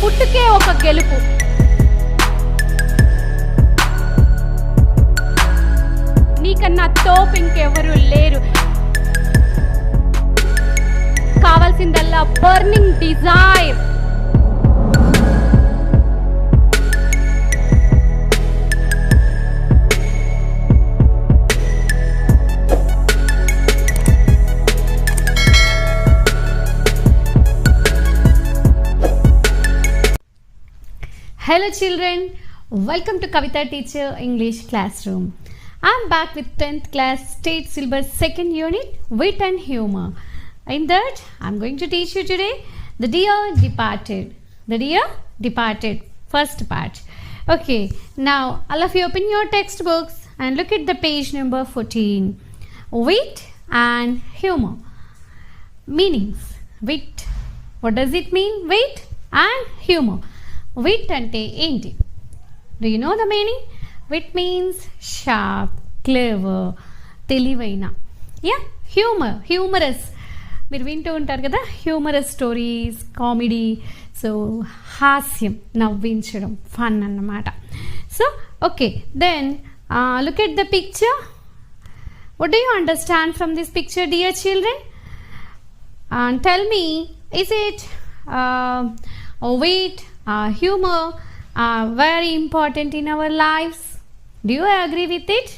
పుట్టుకే ఒక గెలుపు. నీకన్నా తోపు ఇంకెవరు లేరు. కావాల్సిందల్లా burning desire. Hello children, welcome to Kavitha Teacher English Classroom. I'm back with 10th class state syllabus second unit Wit and Humour. In that I'm going to teach you today the Dear Departed. The Dear Departed, first part. Okay, now all of you open your textbooks and look at the page number 14. Wit and Humour. Meanings. Wit. What does it mean? Wit and Humour. Wit ante enti? Do you know the meaning? Wit means sharp, clever, తెలివైన. Yeah, humor, humorous. మీరు వింటూ ఉంటారు కదా, humorous stories, comedy. So హాస్యం, నవ్వించడం, fun అన్నమాట. So okay, then look at the picture. What do you understand from this picture, dear children? Tell me, is it wit, humor are very important in our lives? Do you agree with it?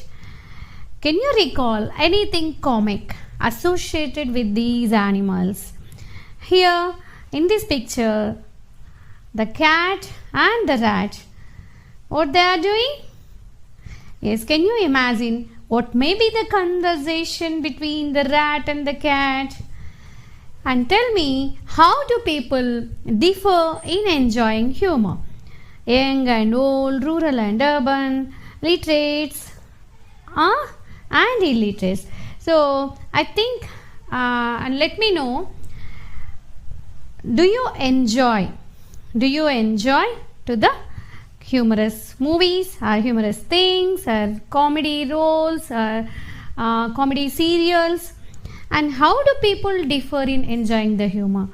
Can you recall anything comic associated with these animals? Here in this picture, the cat and the rat, what they are doing? Yes, can you imagine what may be the conversation between the rat and the cat? And tell me, how do people differ in enjoying humor? Young and old, rural and urban, literates and illiterates. So I think, and let me know, do you enjoy to the humorous movies or humorous things or comedy roles or comedy serials? And how do people differ in enjoying the humor?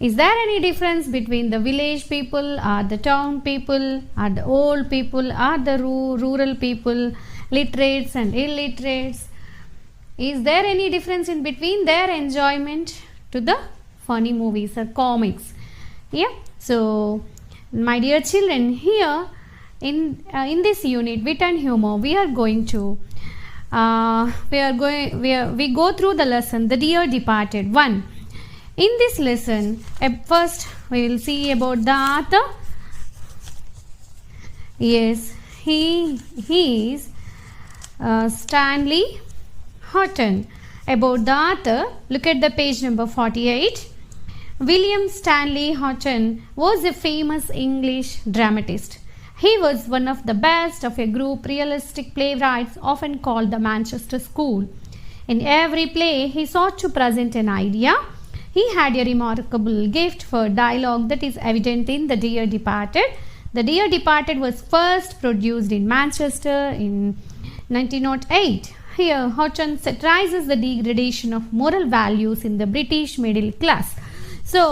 Is there any difference between the village people or the town people or the old people or the rural people, literates and illiterates? Is there any difference in between their enjoyment to the funny movies or comics? Yeah. So my dear children, here in this unit Wit and Humour, we are going to we go through the lesson The Dear Departed 1. In this lesson, first we will see about the author. Yes, he is Stanley Houghton. About the author, look at the page number 48. William Stanley Houghton was a famous English dramatist. He was one of the best of a group realistic playwrights often called the Manchester School. In every play, he sought to present an idea. He had a remarkable gift for dialogue that is evident in The Dear Departed. The Dear Departed was first produced in Manchester in 1908. Here, Houghton satirizes the degradation of moral values in the British middle class. So,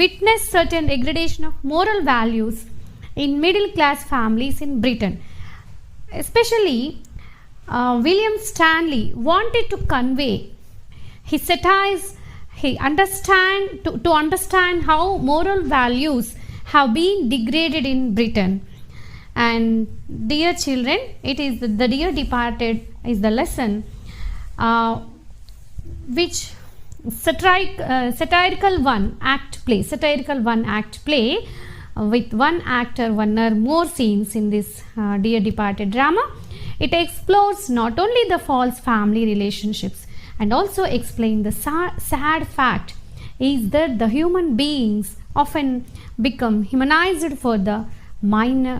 witness certain degradation of moral values in middle class families in Britain. Especially William Stanley wanted to convey, he satirized, to understand how moral values have been degraded in Britain. And dear children, it is the Dear Departed is the lesson which satirical one act play with one actor, one or more scenes in this Dear Departed drama. It explores not only the false family relationships and also explain the sad fact is that the human beings often become humanized for the minor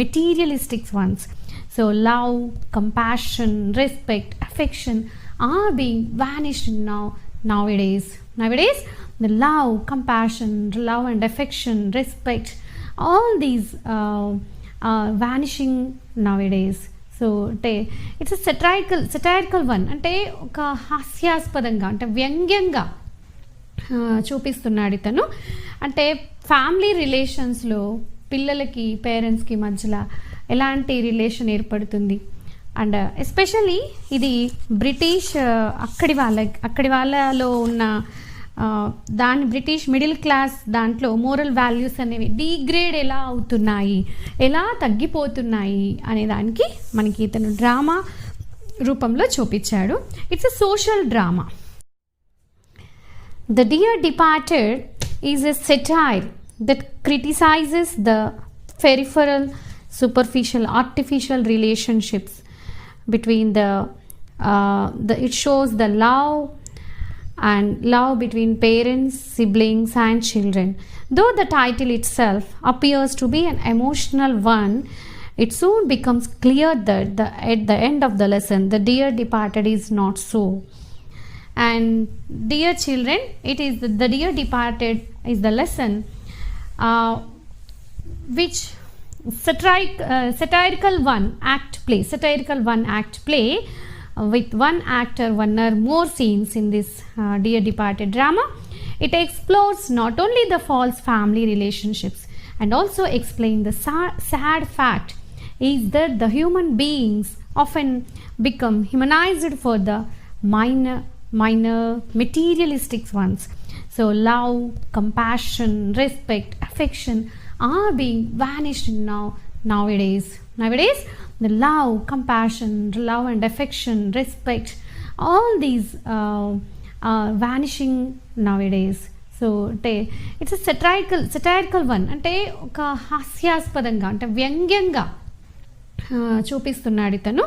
materialistic ones. So love, compassion, respect, affection are being vanished nowadays. The love, compassion, love and affection, respect, all these are vanishing nowadays. So అంటే it's satirical one, అంటే ఒక హాస్యాస్పదంగా, అంటే వ్యంగ్యంగా చూపిస్తున్నాడు ఇతను. అంటే family రిలేషన్స్లో పిల్లలకి పేరెంట్స్కి మధ్యలో ఎలాంటి రిలేషన్ ఏర్పడుతుంది. అండ్ ఎస్పెషల్లీ ఇది బ్రిటిష్ అక్కడి వాళ్ళలో ఉన్న దాని బ్రిటిష్ మిడిల్ క్లాస్ దాంట్లో మోరల్ వాల్యూస్ అనేవి డీగ్రేడ్ ఎలా అవుతున్నాయి, ఎలా తగ్గిపోతున్నాయి అనే దానికి మనకి ఇతను డ్రామా రూపంలో చూపించాడు. It's a social drama. The Dear Departed is a satire that criticizes the peripheral, superficial, artificial relationships between it shows the love between parents, siblings and children. Though the title itself appears to be an emotional one, it soon becomes clear that at the end of the lesson, the Dear Departed is not so. And dear children, it is the Dear Departed is the lesson which satirical one act play with one actor, one or more scenes in this Dear Departed drama. It explores not only the false family relationships and also explain the sad fact is that the human beings often become humanized for the minor materialistic ones. So love, compassion, respect, affection are being vanished nowadays. The love, compassion, love and affection, respect, all these are vanishing nowadays. So it's a satirical one. అంటే ఒక హాస్యాస్పదంగా అంటే వ్యంగ్యంగా చూపిస్తున్నాడు ఇతను.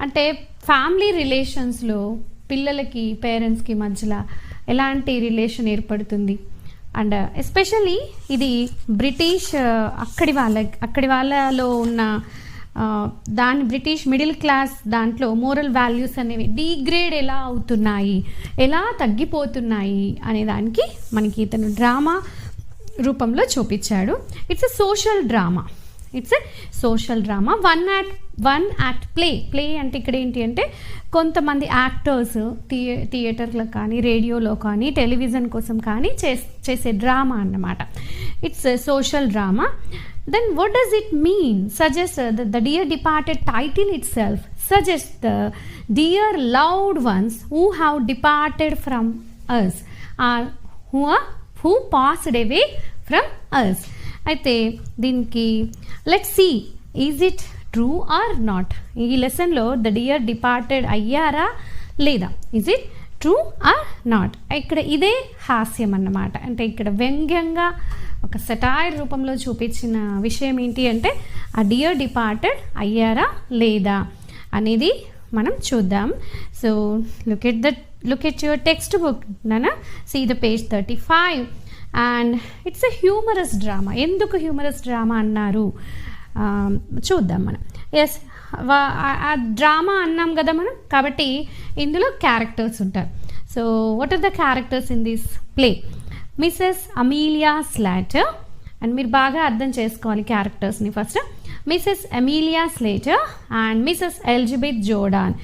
అంటే family రిలేషన్స్లో పిల్లలకి పేరెంట్స్కి మధ్యలో ఎలాంటి రిలేషన్ ఏర్పడుతుంది. అండ్ ఎస్పెషల్లీ ఇది బ్రిటిష్ అక్కడి వాళ్ళలో ఉన్న దాని బ్రిటిష్ మిడిల్ క్లాస్ దాంట్లో మోరల్ వాల్యూస్ అనేవి డీగ్రేడ్ ఎలా అవుతున్నాయి, ఎలా తగ్గిపోతున్నాయి అనే దానికి మనకి ఇతను డ్రామా రూపంలో చూపించాడు. It's a social drama. One act play అంటే ఇక్కడ ఏంటి అంటే కొంతమంది యాక్టర్స్ థియేటర్లో కానీ రేడియోలో కానీ టెలివిజన్ కోసం కానీ చేసే డ్రామా అన్నమాట. It's a social drama. Then what does it mean? Suggests the Dear Departed title itself suggests the dear loved ones who have departed from us or who passed away from us. అయితే దీనికి let's see is it true or not. ఈ లెసన్లో the dear departed అయ్యారా లేదా, is it true or not. ఇక్కడ ఇదే హాస్యం అన్నమాట. అంటే ఇక్కడ వ్యంగ్యంగా ఒక సెటైర్ రూపంలో చూపించిన విషయం ఏంటి అంటే ఆ డియర్ డిపార్టెడ్ అయ్యారా లేదా అనేది మనం చూద్దాం. So look at your text book నానా, see the page 35. And it's a humorous drama. ఎందుకు హ్యూమరస్ డ్రామా అన్నారు చూద్దాం మనం. ఎస్, ఆ డ్రామా అన్నాం కదా మనం, కాబట్టి ఇందులో క్యారెక్టర్స్ ఉంటారు. So what are the characters in this play? Mrs Amelia Slater, and మీరు బాగా అర్థం చేసుకోవాలి క్యారెక్టర్స్ని. First Mrs Amelia Slater and Mrs Elizabeth Jordan.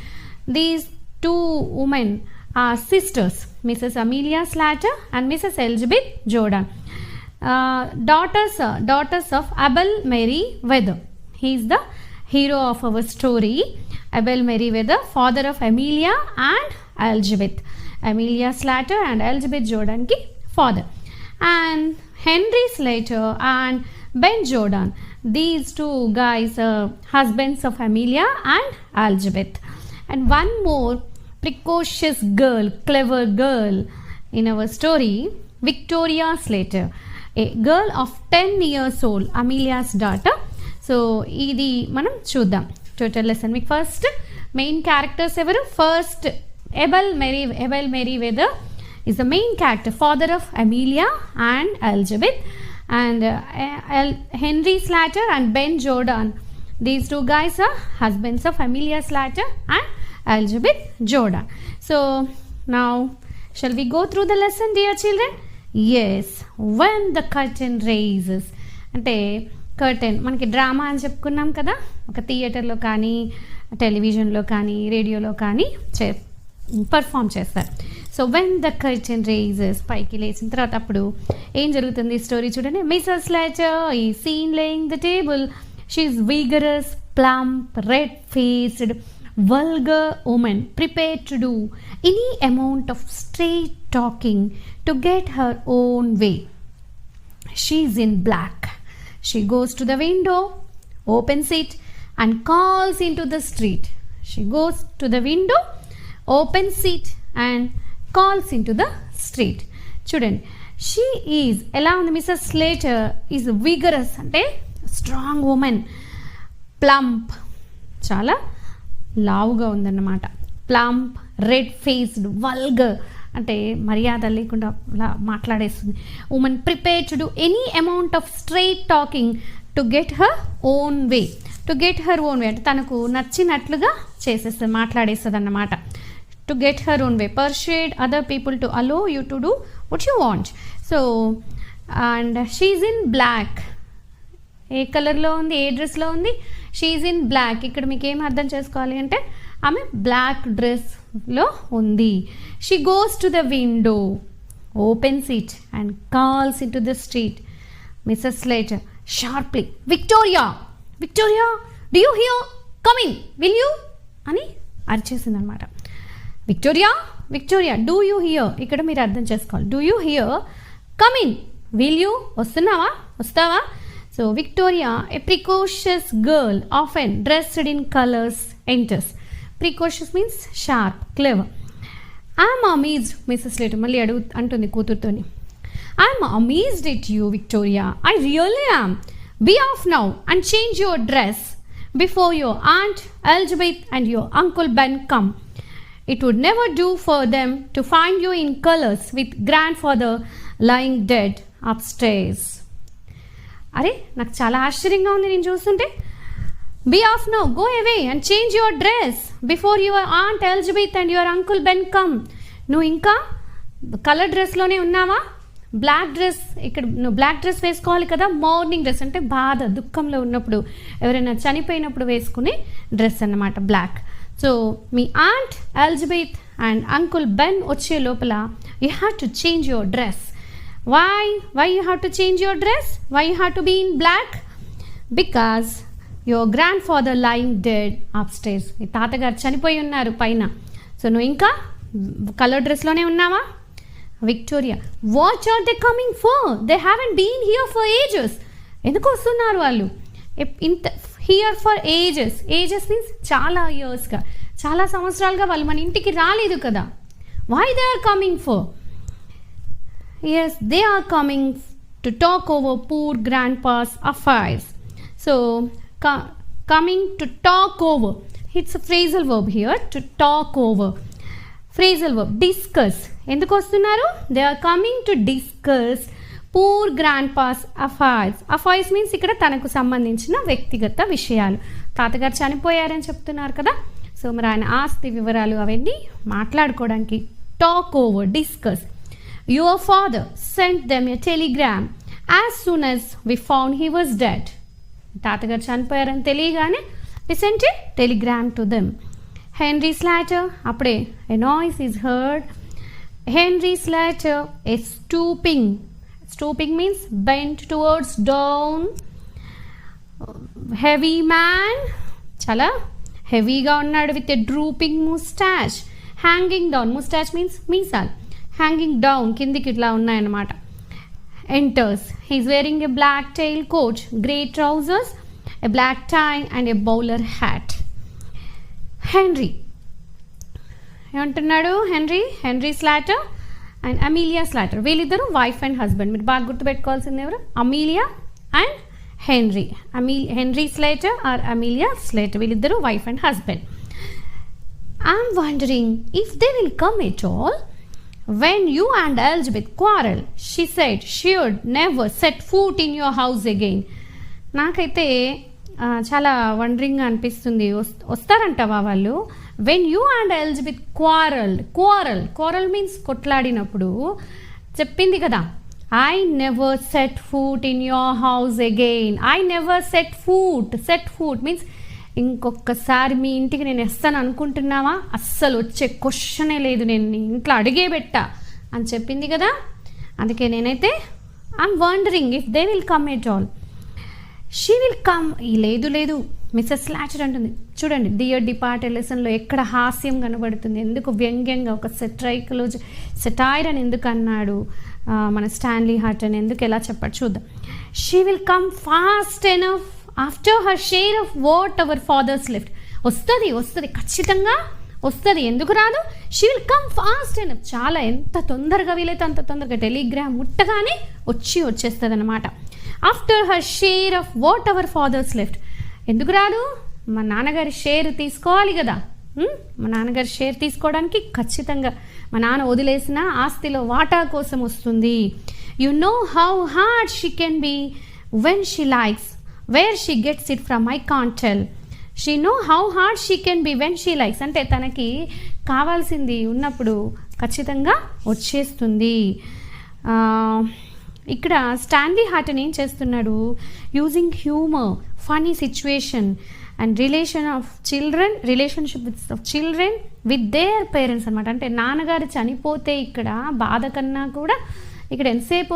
These two women are sisters, Mrs. Amelia Slater and Mrs. Elizabeth Jordan, daughters of Abel Merriweather. He is the hero of our story. Abel Merriweather, father of Amelia and Elizabeth. Amelia Slater and Elizabeth Jordan ki father. And Henry Slater and Ben Jordan, these two guys are husbands of Amelia and Elizabeth. And one more precocious girl, clever girl in our story, Victoria Slater, a girl of 10 years old, Amelia's daughter. So ఇది మనం చూద్దాం total lesson. మీకు first main characters ఎవరు? First Abel Merryweather is the main character, father of Amelia and Elizabeth. And Henry Slater and Ben Jordan, these two guys are husbands of Amelia Slater and Elizabeth Jordan. So now shall we go through the lesson, dear children? Yes, when the curtain raises. అంటే curtain మనకి drama అని చెప్పుకున్నాం కదా, ఒక థియేటర్లో కానీ టెలివిజన్లో కానీ రేడియోలో కానీ పర్ఫామ్ చేస్తారు. So so when the curtain raises, పైకి లేచిన తర్వాత అప్పుడు ఏం జరుగుతుంది స్టోరీ చూడండి. మిసెస్ స్లెటర్ ఈ seen laying the table. She is vigorous, plump, red-faced, vulgar woman prepared to do any amount of straight talking to get her own way. She's in black. She goes to the window, opens it and calls into the street. She goes to the window, opens it and calls into the street. చూడండి, she is ఎలా ఉంది, Mrs Slater is vigorous అంటే strong women, plump చాలా లావుగా ఉందన్నమాట, plump, red faced, vulgar అంటే మర్యాద లేకుండా అలా మాట్లాడేస్తుంది. Women prepare to do any amount of straight talking to get her own way. To get her own way అంటే తనకు నచ్చినట్లుగా చేసేస్తుంది, మాట్లాడేస్తుంది అన్నమాట. To get her own way, persuade other people to allow you to do what you want. So and she's in black. ఏ కలర్లో ఉంది, ఏ డ్రెస్లో ఉంది, షీఈ్ ఇన్ బ్లాక్. ఇక్కడ మీకు ఏం అర్థం చేసుకోవాలి అంటే ఆమె బ్లాక్ డ్రెస్లో ఉంది. She goes to the window, opens it and calls in to the street. Mrs Slater sharply, Victoria, Victoria do you here, coming, will you అని అరిచేసింది అనమాట. Victoria, Victoria do you here, ఇక్కడ మీరు అర్థం చేసుకోవాలి. Do you here, coming, will you వస్తున్నావా, వస్తావా. So Victoria, a precocious girl often dressed in colors, enters. Precocious means sharp, clever. I'm amazed, Mrs. Slater మళ్ళీ అంటుంది కూతురుతోని. I'm amazed at you, Victoria. I really am. Be off now and change your dress before your Aunt Elizabeth and your Uncle Ben come. It would never do for them to find you in colors with grandfather lying dead upstairs. అరే నాకు చాలా ఆశ్చర్యంగా ఉంది నేను చూస్తుంటే. Be off now, go away and change your dress before your aunt Elizabeth and your uncle Ben come. నువ్వు ఇంకా colour డ్రెస్లోనే ఉన్నావా, బ్లాక్ డ్రెస్, ఇక్కడ నువ్వు బ్లాక్ డ్రెస్ వేసుకోవాలి కదా, మార్నింగ్ డ్రెస్ అంటే బాధ దుఃఖంలో ఉన్నప్పుడు ఎవరైనా చనిపోయినప్పుడు వేసుకునే డ్రెస్ అన్నమాట బ్లాక్. సో మీ aunt Elizabeth and uncle Ben వచ్చే లోపల you have to change your dress. Why you have to change your dress? Why you have to be in black? Because your grandfather lying dead upstairs. మీ తాతగారు చనిపోయి ఉన్నారు పైన. So నువ్వు ఇంకా colour డ్రెస్లోనే ఉన్నావా. Victoria, what are they coming for? They haven't been here for ages. ఎందుకు వస్తున్నారు వాళ్ళు ఇంత here for ages? Ages means చాలా ఇయర్స్గా, చాలా సంవత్సరాలుగా వాళ్ళు మన ఇంటికి రాలేదు కదా. Why they are coming for? Yes, they are coming to talk over poor grandpa's affairs. So, coming to talk over. It's a phrasal verb here, to talk over. Phrasal verb, discuss. ఎందుకు వస్తున్నారు? They are coming to discuss poor grandpa's affairs. Affairs means ఇక్కడ తనకు సంబంధించిన వ్యక్తిగత విషయాలు. తాతగారు చనిపోయారని చెప్తున్నారు కదా. సో మరి ఆయన ఆస్తి వివరాలు అవన్నీ మాట్లాడుకోవడానికి talk over, discuss. Your father sent them a telegram as soon as we found he was dead. తాతగారు చనిపోయారని తెలియగానే we sent a telegram to them. Henry Slater, అప్పుడే a noise is heard. Henry Slater is stooping. Stooping means bent towards down. Heavy man, చాలా హెవీగా ఉన్నాడు, with a drooping mustache. Hanging down, mustache means మీసాలు, hanging down కిందికి ఇట్లా ఉన్నాయన్నమాట. Enters. He's wearing a black tail coat, grey trousers, a black tie and a bowler hat. Henry ఏమంటున్నాడు? Henry Slater and Amelia Slater, వీళ్ళిద్దరూ wife and husband. మీరు బాగా గుర్తుపెట్టుకోవాల్సింది ఎవరు? Amelia and Henry. Henry Slater or Amelia Slater, వీళ్ళిద్దరూ wife and husband. I'm wondering if they will come at all. When you and Elizabeth quarrel, she said she would never set foot in your house again. నాకైతే చాలా వండరింగ్గా అనిపిస్తుంది. వస్తారంటవా వాళ్ళు? When you and Elizabeth quarrel means కొట్లాడినప్పుడు చెప్పింది కదా, I never set foot in your house again. I never set foot means ఇంకొకసారి మీ ఇంటికి నేను వస్తాను అనుకుంటున్నావా, అస్సలు వచ్చే క్వశ్చనే లేదు, నేను నీ ఇంట్లో అడిగే పెట్టా అని చెప్పింది కదా. అందుకే నేనైతే I'm wondering if they will come at all. She will come. లేదు మిస్సెస్ స్లాచర్ అంటుంది. చూడండి డియర్ డిపార్టెడ్ లెసన్లో ఎక్కడ హాస్యం కనబడుతుంది, ఎందుకు వ్యంగ్యంగా ఒక సెటైర్ అని ఎందుకు అన్నాడు మన స్టాన్లీ హార్టన్, ఎందుకు ఎలా చెప్పాడు చూద్దాం. She will come fast enough after her share of what our father's left. వస్తుంది ఖచ్చితంగా వస్తుంది, ఎందుకు రాదు. She will come fast enough, చాలా ఎంత తొందరగా వీలైతే అంత తొందరగా టెలిగ్రామ్ ముట్టగానే వచ్చేస్తుంది అనమాట. After her share of what our father's left, ఎందుకు రాదు, మా నాన్నగారి షేర్ తీసుకోవాలి కదా. మా నాన్నగారి షేర్ తీసుకోవడానికి ఖచ్చితంగా మా నాన్న వదిలేసిన ఆస్తిలో వాటా కోసం వస్తుంది. You know how hard she can be when she likes, where she gets it from I can't tell. She know how hard she can be when she likes, అంటే తనకి కావాల్సింది ఉన్నప్పుడు ఖచ్చితంగా వచ్చేస్తుంది. ఇక్కడ స్టాన్లీ హార్టన్ ఏం చేస్తున్నాడు, using humour, funny situation and relationship of children with their parents అనమాట. అంటే నాన్నగారు చనిపోతే ఇక్కడ బాధ కన్నా కూడా ఇక్కడ ఎంతసేపు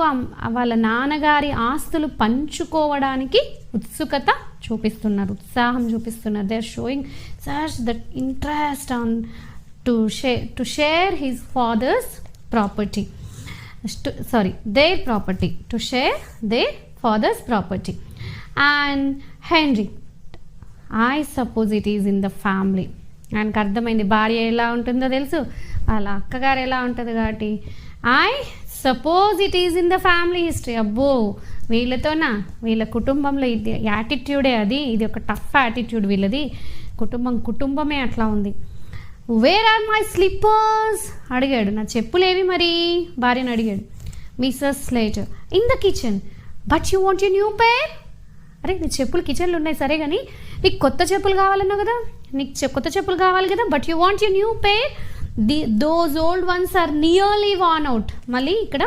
వాళ్ళ నాన్నగారి ఆస్తులు పంచుకోవడానికి ఉత్సాహం చూపిస్తున్నారు. They are showing such that interest on to share his father's property, their property, to share their father's property. And Henry, I suppose it is in the family. ఆయనకు అర్థమైంది భార్య ఎలా ఉంటుందో తెలుసు, వాళ్ళ అక్కగారు ఎలా ఉంటుంది కాబట్టి I suppose it is in the family history. అబ్బో వీళ్ళతోనా, వీళ్ళ కుటుంబంలో ఇది యాటిట్యూడే అది, ఇది ఒక టఫ్ యాటిట్యూడ్ వీళ్ళది, కుటుంబమే అట్లా ఉంది. వేర్ ఆర్ మై స్లిప్పర్స్ అడిగాడు, నా చెప్పులు ఏవి మరి, భార్యను అడిగాడు. Mrs Slater, in the kitchen, but you want you new pair. అరే నీ చెప్పులు కిచెన్లో ఉన్నాయి సరే కానీ నీకు కొత్త చెప్పులు కావాలన్నావు కదా, నీకు కొత్త చెప్పులు కావాలి కదా, but you want you new pair. Those old ones are nearly worn out. మళ్ళీ ఇక్కడ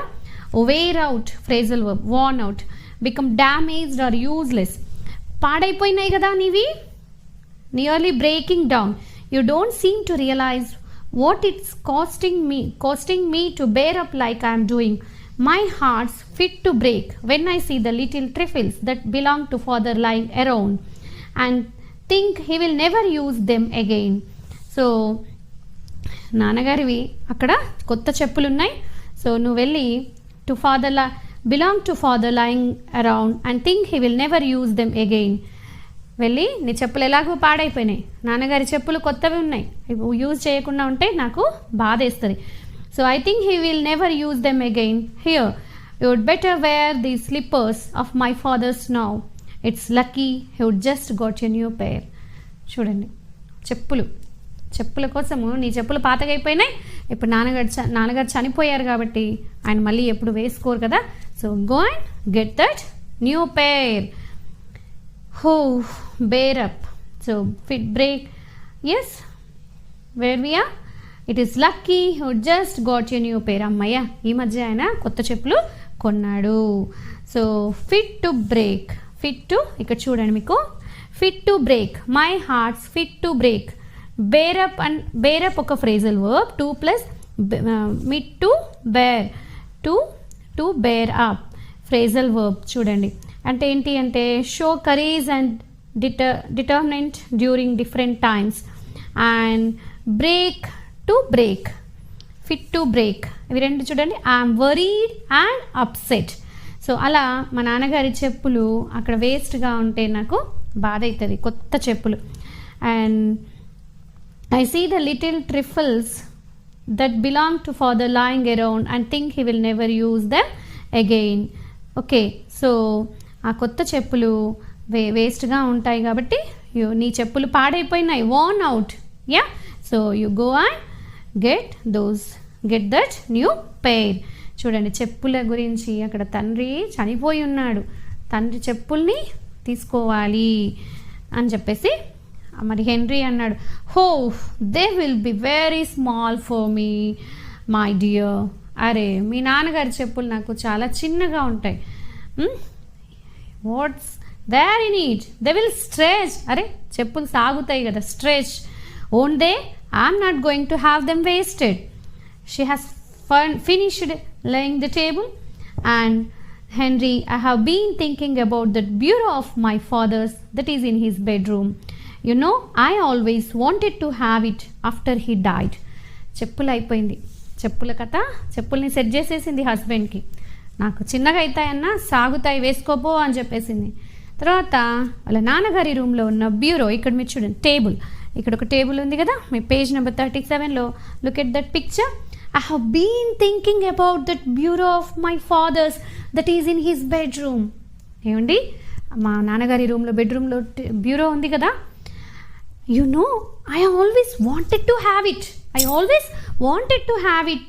wear out phrasal verb, worn out, become damaged or useless. పాడైపోయినాయి కదా నీవి, nearly breaking down. You don't seem to realize what it's costing me to bear up like I am doing. My heart's fit to break when I see the little trifles that belong to father lying around and think he will never use them again. So నాన్నగారివి అక్కడ కొత్త చెప్పులు ఉన్నాయి, so నువ్వు వెళ్ళి belong to father lying around and think he will never use them again. వెళ్ళి నీ చెప్పులు ఎలాగో పాడైపోయినాయి, నాన్నగారి చెప్పులు కొత్తవి ఉన్నాయి, యూజ్ చేయకుండా ఉంటే నాకు బాధ వేస్తుంది. So I think he will never use them again. Here you would better wear the slippers of my father's now. It's lucky he would just got a new pair. చూడండి చెప్పుల కోసము నీ చెప్పులు పాతగైపోయినాయి, ఇప్పుడు నాన్నగారు చనిపోయారు కాబట్టి ఆయన మళ్ళీ ఎప్పుడు వేసుకోరు కదా. So go and get that new pair. bear up. So fit break. Yes, where we are, it is lucky who just got a new pair. అమ్మయ్య ఈ మధ్య ఆయన కొత్త చెప్పులు కొన్నాడు. సో ఫిట్ టు బ్రేక్, ఇక్కడ చూడండి మీకు fit to break, my heart's fit to break. Bear up and bear up ఒక ఫ్రేజల్ వర్బ్, 2 ప్లస్ మిట్ to bear, to bear up phrasal verb. చూడండి అంటే ఏంటి అంటే show courage and determinant during different times. And break to break, fit to break, ఇవి రెండు చూడండి. I'm worried and upset. So అలా మా నాన్నగారి చెప్పులు అక్కడ వేస్ట్గా ఉంటే నాకు బాధ అవుతుంది, కొత్త చెప్పులు. And I see the little trifles that belong to father lying around and think he will never use them again. Okay, so ఆ కొత్త చెప్పులు వేస్ట్గా ఉంటాయి కాబట్టి నీ చెప్పులు పాడైపోయినాయి, worn out. Yeah, so you go and get that new pair. చూడండి చెప్పుల గురించి అక్కడ తండ్రి చనిపోయి ఉన్నాడు, తండ్రి చెప్పుల్ని తీసుకోవాలి అని చెప్పేసి మరి హెన్రీ అన్నాడు. They will be very small for me my dear. అరే మీ నాన్నగారి చెప్పులు నాకు చాలా చిన్నగా ఉంటాయి. What's there in it they will stretch. అరే చెప్పులు సాగుతాయి కదా, stretch. Own they, I'm not going to have them wasted. She has finished laying the table, and Henry, I have been thinking about that bureau of my father's that is in his bedroom. You know, I always wanted to have it after he died. చెప్పులు అయిపోయింది, చెప్పుల కథ. చెప్పుల్ని set చేసేసింది హస్బెండ్కి. నాకు చిన్నగా అవుతాయన్నా సాగుతాయి, వేసుకోపో అని చెప్పేసింది. తర్వాత వాళ్ళ నాన్నగారి రూమ్లో ఉన్న బ్యూరో, ఇక్కడ మీరు చూడండి టేబుల్, ఇక్కడ ఒక టేబుల్ ఉంది కదా, మీ పేజ్ నెంబర్ 37లో look at that picture. I have been thinking about that bureau of my father's that is in his bedroom. ఏమండి, మా నాన్నగారి రూమ్లో బెడ్రూమ్లో బ్యూరో ఉంది కదా. You know, I always wanted to have it. I always wanted to have it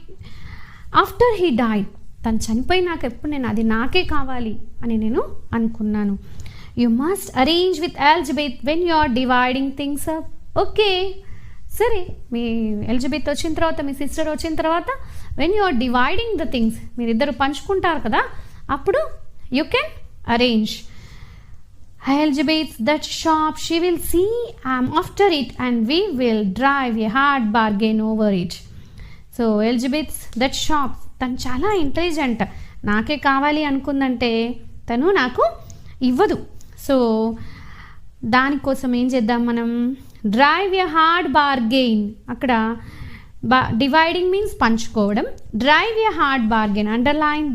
after he died. తను చనిపోయినాక ఎప్పుడు నేను అది నాకే కావాలి అని నేను అనుకున్నాను. You must arrange with algebra when you are dividing things up. Okay. సరే, మీ ఎలిజబెత్ వచ్చిన తర్వాత, మీ సిస్టర్ వచ్చిన తర్వాత, when you are dividing the things, మీరిద్దరు పంచుకుంటారు కదా, అప్పుడు you can arrange. Elizabeth that shop, she will see I'm after it and we will drive a hard bargain over it. So Elizabeth that shop, తను చాలా intelligent. నాకే కావాలి అనుకుందంటే తను నాకు ఇవ్వదు. సో దానికోసం ఏం చేద్దాం మనం, డ్రైవ్ ఎ హార్డ్ బార్గెయిన్. అక్కడ డివైడింగ్ మీన్స్ పంచుకోవడం. Drive a hard bargain, underline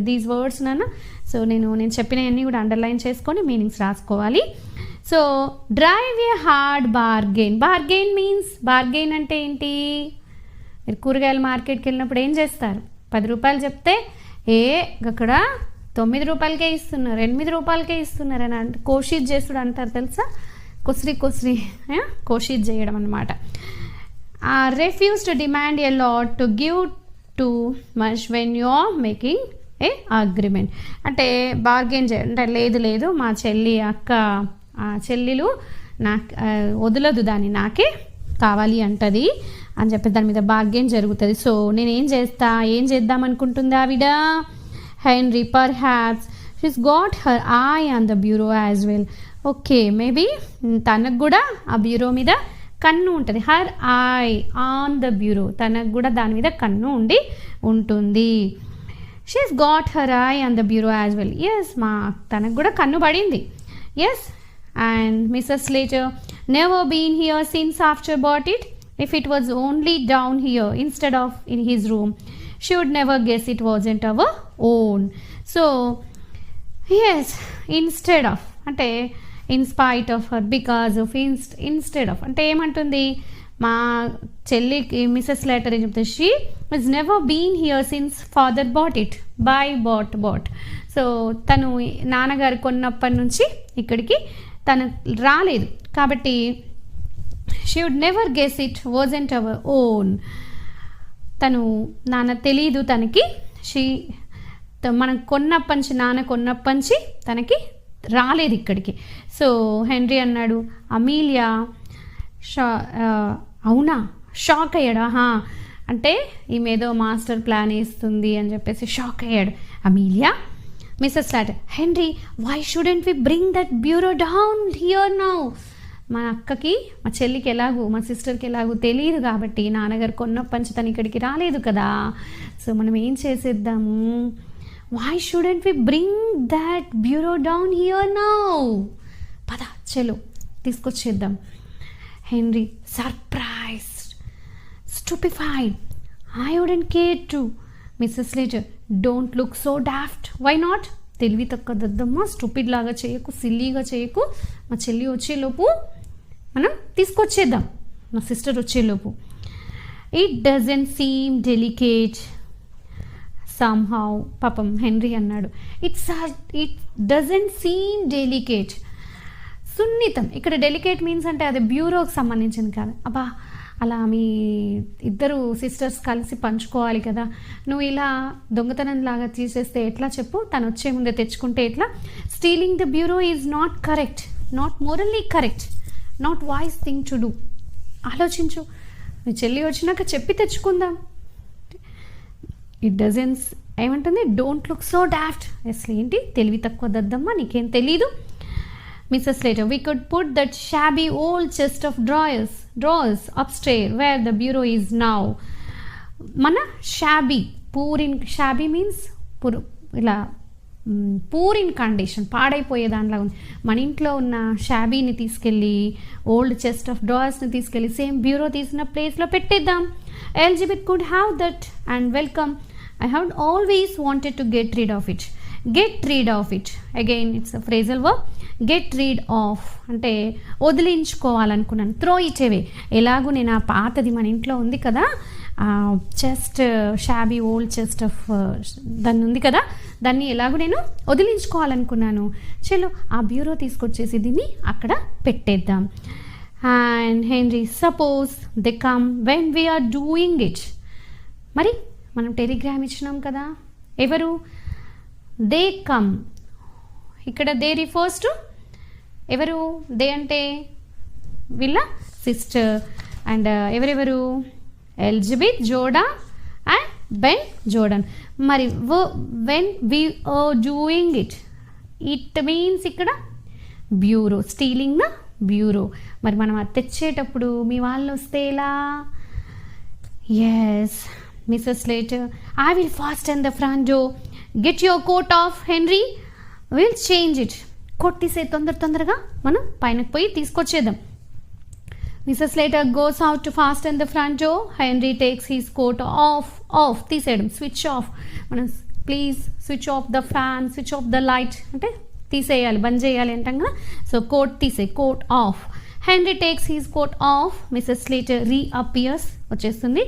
these words నాన్న. సో నేను చెప్పినవన్నీ కూడా అండర్లైన్ చేసుకొని మీనింగ్స్ రాసుకోవాలి. So drive a hard bargain. Bargain means, bargain అంటే ఏంటి? మీరు కూరగాయల మార్కెట్కి వెళ్ళినప్పుడు ఏం చేస్తారు? 10 రూపాయలు చెప్తే అక్కడ 9 రూపాయలకే ఇస్తున్నారు, 8 రూపాయలకే ఇస్తున్నారు అని అంటే కోషిష్ చేసుడు అంటారు తెలుసా? కోషిష్ చేయడం అనమాట. Refuse to demand a lot to give too much when you are making a agreement. అంటే బార్గెన్ చేయడం అంటే లేదు మా చెల్లి అక్క చెల్లెలు నాకు వదలదు, దాన్ని నాకే కావాలి అంటది అని చెప్పి దాని మీద బార్గెన్ జరుగుతుంది. సో నేను ఏం చేద్దాం అనుకుంటుంది ఆవిడ? Henry, perhaps she's got her eye on the bureau as well. Okay, maybe తనకు కూడా ఆ బ్యూరో మీద కన్ను ఉంటుంది. Her eye on the bureau, తనకు కూడా దాని మీద కన్ను ఉంటుంది. She's got her eye on the bureau as well. Yes, తనకు కూడా కన్ను పడింది. Yes, and Mrs Slater never been here since after bought it. If it was only down here instead of in his room, she would never guess it wasn't our own. So yes, instead of అంటే in spite of her, because of, instead of అంటే ఏమంటుంది? మా చెల్లికి missus letter ఏం చెప్తుంది? She has never been here since father bought it. bought. So తను నాన్నగారు కొన్నప్పటి నుంచి ఇక్కడికి తను రాలేదు కాబట్టి she would never guess it wasn't our own. తను నాన్న తెలీదు తనకి. మనం కొన్నప్పంచి, నాన్న కొన్నప్పంచి తనకి రాలేదు ఇక్కడికి. సో హెన్రీ అన్నాడు, అమీలియా అవునా? షాక్ అయ్యాడు. అంటే ఈమెదో మాస్టర్ ప్లాన్ వేస్తుంది అని చెప్పేసి షాక్ అయ్యాడు Amelia. Mrs Slater, Henry, why shouldn't we bring that bureau down here now? మా అక్కకి, మా చెల్లికి ఎలాగూ, మా సిస్టర్కి ఎలాగూ తెలియదు కాబట్టి నాన్నగారు కొన్నప్పంచి తను ఇక్కడికి రాలేదు కదా. సో మనం ఏం చేసేద్దాము? Why shouldn't we bring that bureau down here now? పద చలో తీసుకొచ్చేద్దాం. Henry surprised, stupefied, I wouldn't care to. Mrs Slater, don't look so daft. Why not? తెలివి తక్కువ దద్దమ్మా, స్టూపిడ్ లాగా చేయకు, సిల్లీగా చేయకు. మా చెల్లి వచ్చేలోపు మనం తీసుకొచ్చేద్దాం, మా సిస్టర్ వచ్చేలోపు. It doesn't seem delicate somehow. పాపం హెన్రీ అన్నాడు, ఇట్ డజంట్ సీమ్ డెలికేట్. సున్నితం. ఇక్కడ డెలికేట్ మీన్స్ అంటే అది బ్యూరోకి సంబంధించింది కాదు. అబ్బా, అలా మీ ఇద్దరు సిస్టర్స్ కలిసి పంచుకోవాలి కదా, నువ్వు ఇలా దొంగతనం లాగా తీసేస్తే ఎట్లా చెప్పు? తను వచ్చే ముందే తెచ్చుకుంటే ఎట్లా? Stealing the bureau is not correct, not morally correct, not wise thing to do. ఆలోచించు, మీ చెల్లి వచ్చినాక చెప్పి తెచ్చుకుందాం. ఇట్ డజన్స్ ఏమంటుంది? Don't look so daft. అసలు ఏంటి తెలివి తక్కువ దద్దమ్మా, నీకేం తెలీదు. Mrs. Slater, we could put that shabby old chest of drawers upstairs where the bureau is now. మన షాబీ షాబీ మీన్స్ ఇలా పూర్ ఇన్ కండిషన్, పాడైపోయే దానిలా ఉంది. మన ఇంట్లో ఉన్న షాబీని తీసుకెళ్ళి, ఓల్డ్ చెస్ట్ ఆఫ్ డ్రాయర్స్ని తీసుకెళ్ళి సేమ్ బ్యూరో తీసిన ప్లేస్లో పెట్టేద్దాం. Elizabeth could have that and welcome. I have always wanted to get rid of it. Get rid of it again it's a phrasal verb. Get rid of అంటే వదిలించుకోవాలనుకున్నాను. Throw it away. ఎలాగూ నేను ఆ పాతది మన ఇంట్లో ఉంది కదా, chest shabby old chest of దాన్ని ఉంది కదా, దాన్ని ఎలాగో నేను వదిలించుకోవాలనుకున్నాను. చలో ఆ బ్యూరో తీసుకొచ్చేసి దీన్ని అక్కడ పెట్టేద్దాం. And Henry, suppose they come when we're doing it. మరి మనం టెలిగ్రామ్ ఇచ్చినాం కదా, ఎవరు? They come. ఇక్కడ దే రిఫర్స్ టు ఎవరు? దే అంటే వీళ్ళ సిస్టర్. అండ్ ఎవరెవరు? Elizabeth, Jordan and Ben Jordan. మరి when we are doing it, it means ఇక్కడ బ్యూరో, స్టీలింగ్ ద బ్యూరో. మరి మనం అది తెచ్చేటప్పుడు మీ వాళ్ళు వస్తే ఎలా? Yes, Mrs Slater, I will fasten the front door. Get your coat off, Henry. We'll change it. Coat తీసే తొందరగా మనం పైనకి పోయి తీసుకొచ్చేద్దాం. Mrs. Slater goes out to fasten the front door. Henry takes his coat off. తీసేయడం, switch off. మనం please switch off the fan, switch off the light అంటే తీసేయాలి, బంద్ చేయాలి అంటాం కదా. సో కోట్ తీసే, coat off. Henry takes his coat off. Mrs. Slater reappears, వచ్చేస్తుంది.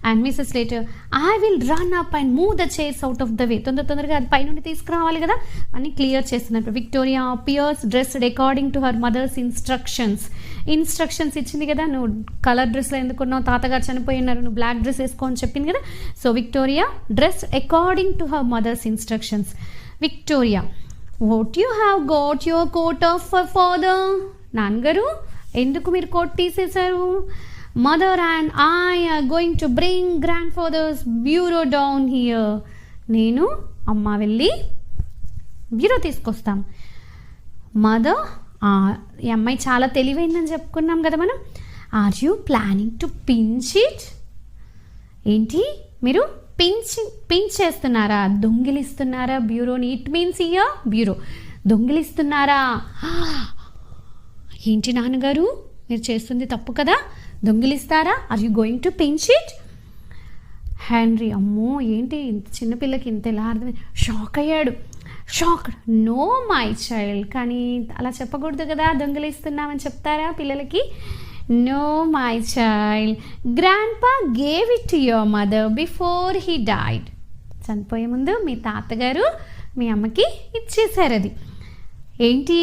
And Mrs. Slater, I will run up and move the chairs out of the way. తొందరగా అది పైనుండి తీసుకురావాలి కదా అని క్లియర్ చేస్తున్నట్టు. Victoria appears dressed according to her mother's instructions. Instructions ఇచ్చింది కదా, నువ్వు కలర్ డ్రెస్లో ఎందుకున్నావు, తాతగారు చనిపోయినారు, నువ్వు బ్లాక్ డ్రెస్ వేసుకో అని చెప్పింది కదా. So Victoria dressed according to her mother's instructions. Victoria, what you have got your coat off for father. నాన్నగారు, ఎందుకు మీరు కోట్ తీసేశారు? Mother and I are going to bring grandfather's bureau down here. నేను అమ్మ వెళ్ళి bureau తీసుకొస్తాం. Mother, ఈ అమ్మాయి చాలా తెలివైందని చెప్పుకున్నాం కదా మనం. Are you planning to pinch it? ఏంటి మీరు పించ్ చేస్తున్నారా, దొంగిలిస్తున్నారా బ్యూరోని? It means here bureau. దొంగిలిస్తున్నారా? ఏంటి నాన్నగారు మీరు చేస్తుంది తప్పు కదా, దొంగిలిస్తారా? Are you going to pinch it? Henry, అమ్మో ఏంటి చిన్నపిల్లకి ఇంత ఎలా అర్థం, షాక్ అయ్యాడు. షాక్. No my child. కానీ అలా చెప్పకూడదు కదా, దొంగిలిస్తున్నామని చెప్తారా పిల్లలకి? No my child, grandpa gave it to your mother before he died. చనిపోయే ముందు మీ తాతగారు మీ అమ్మకి ఇచ్చేశారు అది. ఏంటి,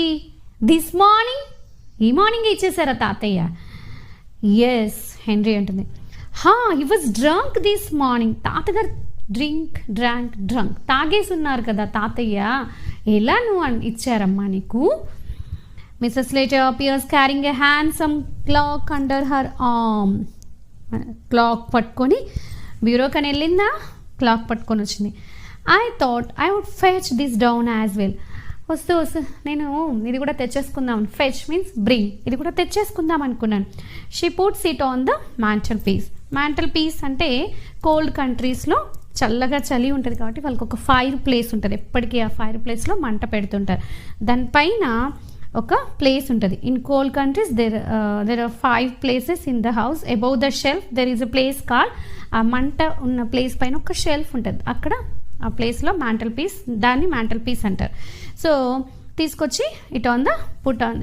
దిస్ మార్నింగ్? ఈ మార్నింగ్ ఇచ్చేసారా తాతయ్య? ఎస్, హెన్రీ అంటుంది. He was drunk this morning. తాతగారు డ్రంక్ తాగేసి ఉన్నారు కదా తాతయ్య, ఎలా నువ్వు ఇచ్చారమ్మా నీకు? Mrs Slater appears carrying a handsome clock under her arm. Clock పట్టుకొని బ్యూరోకని వెళ్ళిందా, క్లాక్ పట్టుకొని వచ్చింది. I thought I would fetch this down as well. వస్తూ నేను ఇది కూడా తెచ్చేసుకుందాం. Fetch means bring. ఇది కూడా తెచ్చేసుకుందాం అనుకున్నాను. She puts it on the mantle piece. Mantel piece అంటే కోల్డ్ కంట్రీస్లో చల్లగా చలి ఉంటుంది కాబట్టి వాళ్ళకి ఒక ఫైర్ ప్లేస్ ఉంటుంది. ఎప్పటికీ ఆ ఫైర్ ప్లేస్లో మంట పెడుతుంటారు. దానిపైన ఒక ప్లేస్ ఉంటుంది. In cold countries there are 5 places in the house. Above the shelf there is a place call, ఆ మంట ఉన్న ప్లేస్ పైన ఒక షెల్ఫ్ ఉంటుంది. అక్కడ ఆ ప్లేస్లో మ్యాంటల్ పీస్, దాన్ని మ్యాంటల్ పీస్ అంటారు. సో తీసుకొచ్చి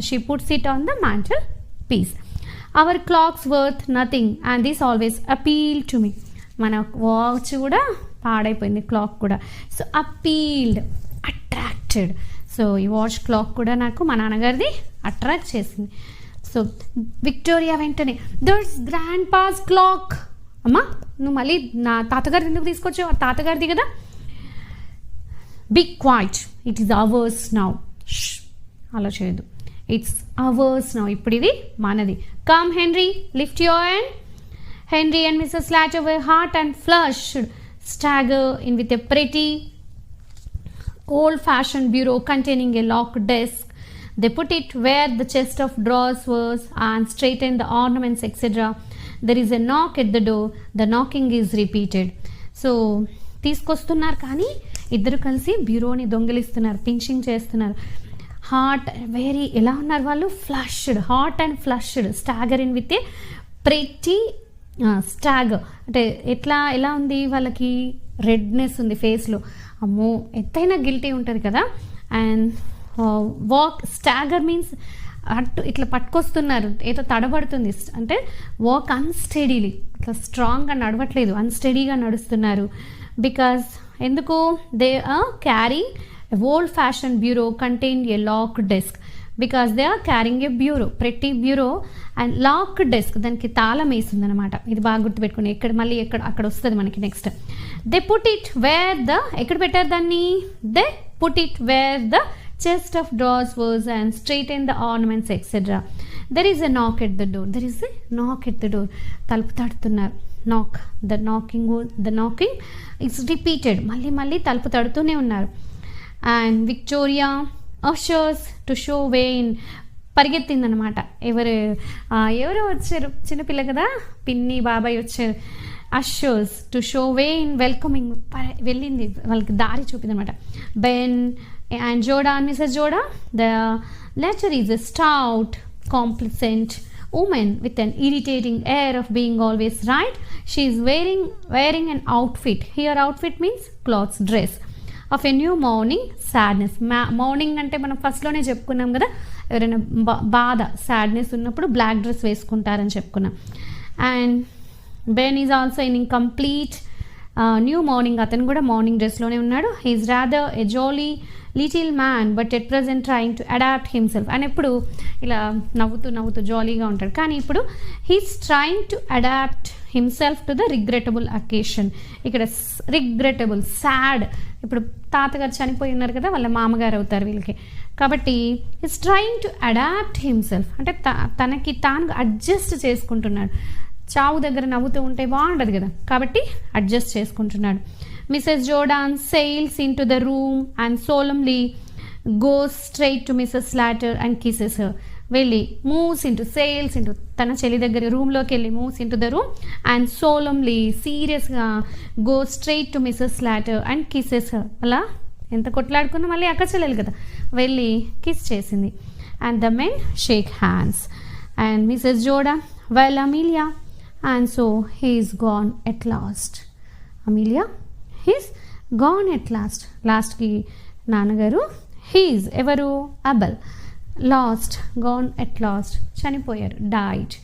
she puts it on the mantle piece. Our clocks worth nothing and this always appeal to me. మన వాచ్ కూడా పాడైపోయింది, క్లాక్ కూడా. So appealed, attracted. సో ఈ వాచ్ క్లాక్ కూడా నాకు మా నాన్నగారిది అట్రాక్ట్ చేసింది. సో విక్టోరియా వెంటనే, దట్స్ గ్రాండ్ పాస్ క్లాక్. అమ్మా నువ్వు మళ్ళీ నా తాతగారి ఎందుకు తీసుకొచ్చావు? ఆ తాతగారిది కదా. Be quiet, it is ours now. అలా చేయదు, ఇట్స్ అవర్స్ నౌ. ఇప్పుడు ఇది మనది. Come Henry, lift your hand. Henry and Mrs. Slater were hot and flushed, stagger in with a pretty old-fashioned bureau containing a locked desk, They put it where the chest of drawers was and straightened the ornaments, etc. There is a knock at the door. The knocking is repeated. సో తీసుకొస్తున్నారు కానీ ఇద్దరు కలిసి బ్యూరోని దొంగిలిస్తున్నారు, pinching చేస్తున్నారు. Hot very ఎలా ఉన్నారు వాళ్ళు, flushed, hot and flushed, stagger in with a pretty stag అంటే ఎలా ఉంది వాళ్ళకి, రెడ్నెస్ ఉంది ఫేస్లో. అమ్మో ఎంతైనా గిల్టీ ఉంటుంది కదా. అండ్ వాక్ స్టాగర్ మీన్స్ అటు ఇట్లా పట్టుకొస్తున్నారు, ఏదో తడబడుతుంది అంటే వాక్ అన్స్టడీలీ, ఇట్లా స్ట్రాంగ్గా నడవట్లేదు, అన్స్టడీగా నడుస్తున్నారు. బికాస్ ఎందుకు, they are carrying old fashion bureau contain a lock desk. Because they are carrying a bureau, pretty bureau and lock desk, దానికి తాళం వేసింది అనమాట. ఇది బాగా గుర్తుపెట్టుకుని అక్కడ వస్తుంది మనకి next. They put it where the, ఎక్కడ పెట్టారు దాన్ని, they put it where the chest of drawers was and straighten the ornaments, etc. There is a knock at the door. There is a knock at the door. తలుపు తడుతున్నారు. knock. The knocking is repeated. మళ్ళీ తలుపు తడుతూనే ఉన్నారు. And Victoria ushers to show way in. పరిగెత్తిందనమాట. ఎవరు వచ్చారు, చిన్నపిల్ల కదా, పిన్ని బాబాయ్ వచ్చారు. అషర్స్ to show way in welcoming, వెళ్ళింది వాళ్ళకి దారి చూపింది అనమాట. Ben and Joda and Mrs. Joda, the latter is a stout, complacent woman with an irritating air of being always right. She is wearing an outfit. Here outfit means clothes, dress of a new morning sadness. Morning అంటే మనం ఫస్ట్లోనే చెప్పుకున్నాం కదా, ఎవరైనా బాధ sadness ఉన్నప్పుడు black dress వేసుకుంటారని చెప్పుకున్నాం. And Ben is also in complete new mourning, అతను కూడా మార్నింగ్ డ్రెస్లోనే ఉన్నాడు. He's rather a jolly little man but at present trying to adapt himself. అని ఎప్పుడు ఇలా నవ్వుతూ జాలీగా ఉంటాడు, కానీ ఇప్పుడు he's trying to adapt himself to the regrettable occasion. ఇక్కడ రిగ్రెటబుల్, సాడ్, ఇప్పుడు తాతగారు చనిపోయి ఉన్నారు కదా, వాళ్ళ మామగారు అవుతారు వీళ్ళకి. కాబట్టి he's trying to adapt himself అంటే తనకి తాను అడ్జస్ట్ చేసుకుంటున్నాడు. చావు దగ్గర నవ్వుతూ ఉంటే బాగుండదు కదా, కాబట్టి అడ్జస్ట్ చేసుకుంటున్నాడు. Mrs Jordan sails into the room and solemnly goes straight to Mrs. Slater and kisses her. వెళ్ళి sails into తన చెల్లి దగ్గర రూమ్లోకి వెళ్ళి moves into the room and solemnly, సీరియస్గా goes straight to Mrs. Slater and kisses her. అలా ఎంత కొట్లాడుకున్నా మళ్ళీ అక్క చెల్లెలు కదా, వెళ్ళి కిస్ చేసింది. And the men shake hands and Mrs. Jordan, well Amelia, and so he is gone at last. Amelia, he's gone at last. లాస్ట్కి నాన్నగారు, హీజ్ ఎవరు, Abel, last, gone at last, చనిపోయారు, died.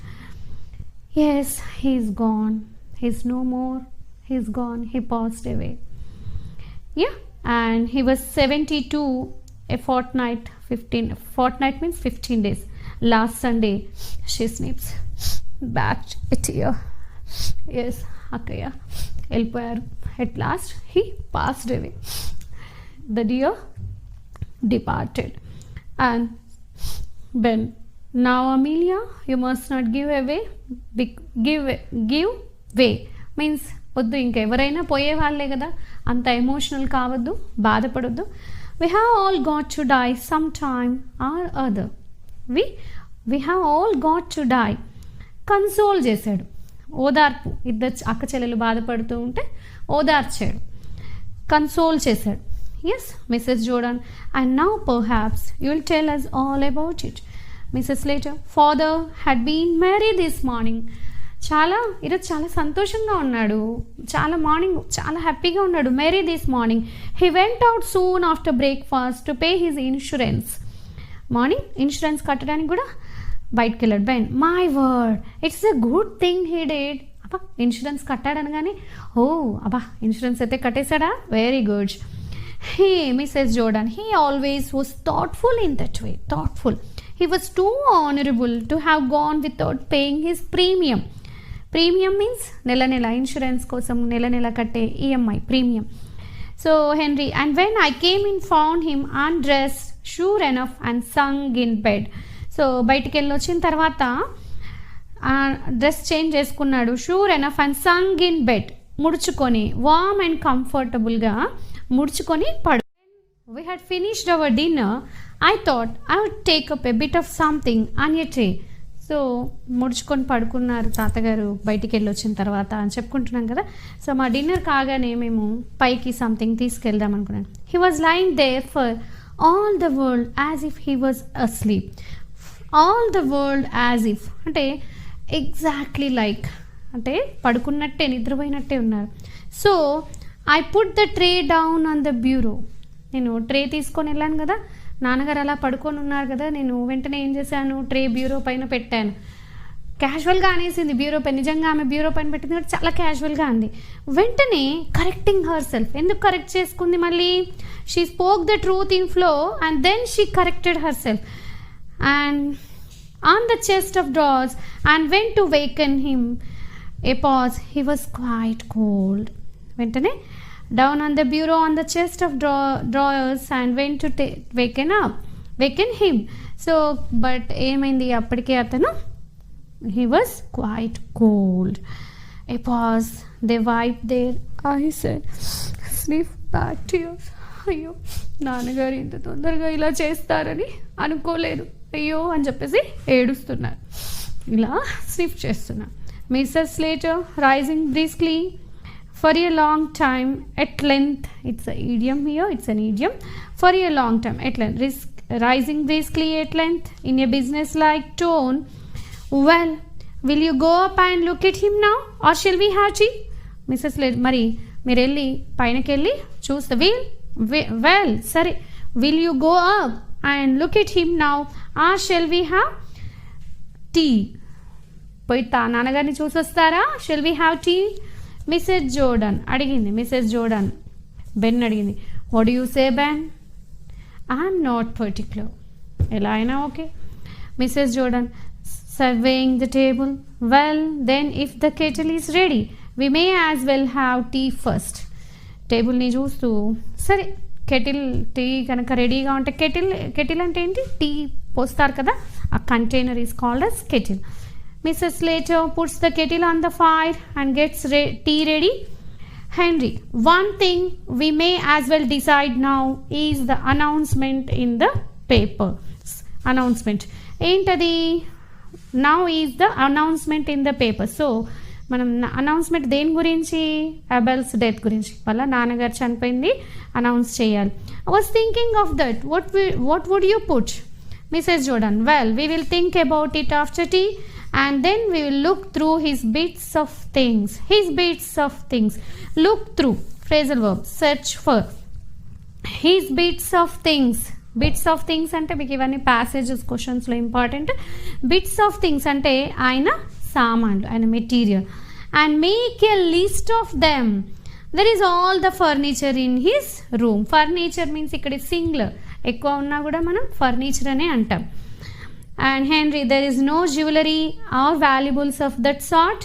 Yes, he's gone, he's no more, he's gone, he passed away. Yeah, and he was 72, a fortnight means 15 days. Last Sunday she snips back a tear. Yes, అక్కయ్య వెళ్ళిపోయారు. At last he passed away. The dear departed. And Ben, now Amelia, you must not give way means వద్దు, ఇంకెవరైనా పోయే వాళ్ళే కదా, అంత emotional కావద్దు, బాధపడొద్దు. We have all got to die sometime or other. We have all got to die. Console చేశాడు, ఓదార్పు. ఇద్దరు అక్క చెల్లెలు బాధపడుతూ ఉంటే ఓదార్చాడు, కన్సోల్ చేశాడు. Yes, Mrs Jordan, and now perhaps you will tell us all about it. Mrs Slater, father had been married this morning. ఈరోజు చాలా సంతోషంగా ఉన్నాడు, మార్నింగ్ చాలా హ్యాపీగా ఉన్నాడు. Married this morning. He went out soon after breakfast to pay his insurance. Morning insurance కట్టడానికి కూడా బయటకు వెళ్ళాడు. Ben, my word, it's a good thing he dead. అబ్బా, ఇన్సూరెన్స్ కట్టాడనగానే, ఓ అబ్బా, ఇన్సూరెన్స్ అయితే కట్టేశాడా, very good. He, Mrs Jordan, he always was thoughtful in that way, thoughtful. He was too honourable to have gone without paying his premium. Premium means నెల నెల insurance కోసం నెల నెల కట్టే EMI premium. So Henry, and when I came in found him undressed sure enough and snug in bed. So బయటికి వెళ్ళి వచ్చిన తర్వాత డ్రెస్ చేంజ్ చేసుకున్నాడు, sure enough and snug in bed, ముడుచుకొని, వార్మ్ అండ్ కంఫర్టబుల్గా ముడుచుకొని పడు. We had finished our dinner I thought I would take up a bit of something on a tray. So ముడుచుకొని పడుకున్నారు తాతగారు బయటికి వెళ్ళి వచ్చిన తర్వాత అని చెప్పుకుంటున్నాం కదా. సో మా డిన్నర్ కాగానే మేము పైకి సంథింగ్ తీసుకెళ్దాం అనుకున్నాను. He was lying there for all the world as if he was asleep. All the world as if అంటే ఎగ్జాక్ట్లీ లైక్ అంటే పడుకున్నట్టే నిద్రపోయినట్టే ఉన్నారు. So I put the tray down on the bureau. నేను ట్రే తీసుకొని వెళ్ళాను కదా, నాన్నగారు అలా పడుకొని ఉన్నారు కదా, నేను వెంటనే ఏం చేశాను, ట్రే బ్యూరో పైన పెట్టాను. క్యాజువల్గా అనేసింది బ్యూరో పైన, నిజంగా ఆమె బ్యూరో పైన పెట్టింది కాబట్టి చాలా క్యాజువల్గా అంది. వెంటనే కరెక్టింగ్ హర్ సెల్ఫ్. ఎందుకు కరెక్ట్ చేసుకుంది మళ్ళీ? She spoke the truth in flow and then she corrected herself and on the chest of drawers and went to waken him. A pause. He was quite cold. వెంటనే down on the bureau on the chest of drawers and went to waken him. So but ఏమైంది అప్పటికే అతను he was quite cold. A pause. They wiped their eyes and sniffed back tears. అయ్యో నాన్నగారు ఇంత తొందరగా ఇలా చేస్తారని అనుకోలేదు అయ్యో అని చెప్పేసి ఏడుస్తున్నారు, ఇలా స్నిఫ్ చేస్తున్నారు. Mrs. Slater, rising briskly for a long time, at length, it's an idiom here, it's an idiom, for a long time, at length, rising briskly at length, in a business-like tone, well, will you go up and look at him now, or shall we have tea? Mrs. Slater, మరి మీరు వెళ్ళి పైనకి వెళ్ళి చూస్తే well, సరే, will you go up and look at him now, or shall we have tea? పోయి నాన్నగారిని చూసి వస్తారా? Shall we have tea? Mrs Jordan అడిగింది. మిసెస్ జోర్డన్ బెన్ అడిగింది. What you say Ben? I'm not particular. ఎలా అయినా okay. Mrs Jordan surveying the table. Well then if the kettle is ready we may as well have tea first. టేబుల్ని చూస్తూ సరే kettle tea కనుక రెడీగా ఉంటే kettle అంటే ఏంటి? టీ పోస్తారు కదా, ఆ container is called as kettle. Mrs. Slater puts the kettle on the fire and gets tea ready. Henry, one thing we may as well decide now is the announcement in the paper. Announcement. ఏంటది? Now is the announcement in the paper. So మనం announcement దేని గురించి? అబెల్స్ death గురించి. వాళ్ళ నాన్నగారు చనిపోయింది announce చేయాలి. I was thinking of that. What would you put? Mrs. Jordan, well, we will think about it after tea. And then we will look through his bits of things. Look through. Phrasal verb. Search for. His bits of things. Bits of things అంటే మీకు ఇవన్నీ passages క్వశ్చన్స్లో important. Bits of things అంటే ఆయన సామాన్లు, ఆయన material. And make a list of them. There is all the furniture in his room. Furniture means ఇక్కడ singular, ఎక్కువ ఉన్నా కూడా మనం ఫర్నిచర్ అనే అంటాం. And Henry, there is no jewelry or valuables of that sort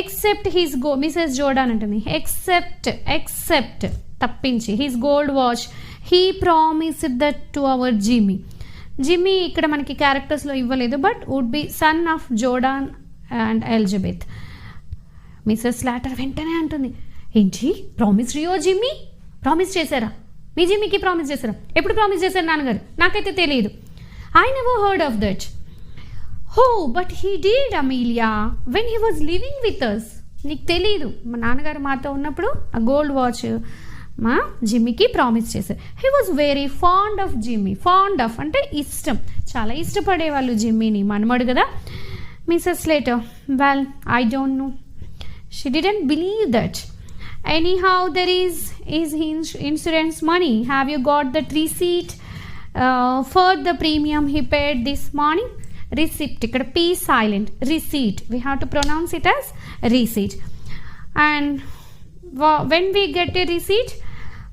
except his gold. Mrs. Jordan అంటుంది except తప్పించి his gold watch. He promised that to our Jimmy. Jimmy ఇక్కడ మనకి క్యారెక్టర్స్లో ఇవ్వలేదు, but would be son of Jordan and Elizabeth. Mrs Slater వెంటనే అంటుంది, ఏంటి promise Rio Jimmy? Promise చేశారా? మీ జిమ్మీకి ప్రామిస్ చేశారా? ఎప్పుడు ప్రామిస్ చేశారు నాన్నగారు? నాకైతే తెలియదు. I never heard of that. Oh, but he did, Amelia, when he was living with us. నీకు తెలీదు, మా నాన్నగారు మాతో ఉన్నప్పుడు ఆ గోల్డ్ వాచ్ మా జిమ్మీకి ప్రామిస్ చేశారు. He was very fond of Jimmy. Fond of అంటే ఇష్టం, చాలా ఇష్టపడేవాళ్ళు జిమ్మీని, మనమడు కదా. Mrs Slater, well I don't know, she didn't believe that. Anyhow, there is insurance money. Have you got that receipt for the premium he paid this morning? Receipt, ikkada p silent, receipt, we have to pronounce it as receipt. And when we get a receipt,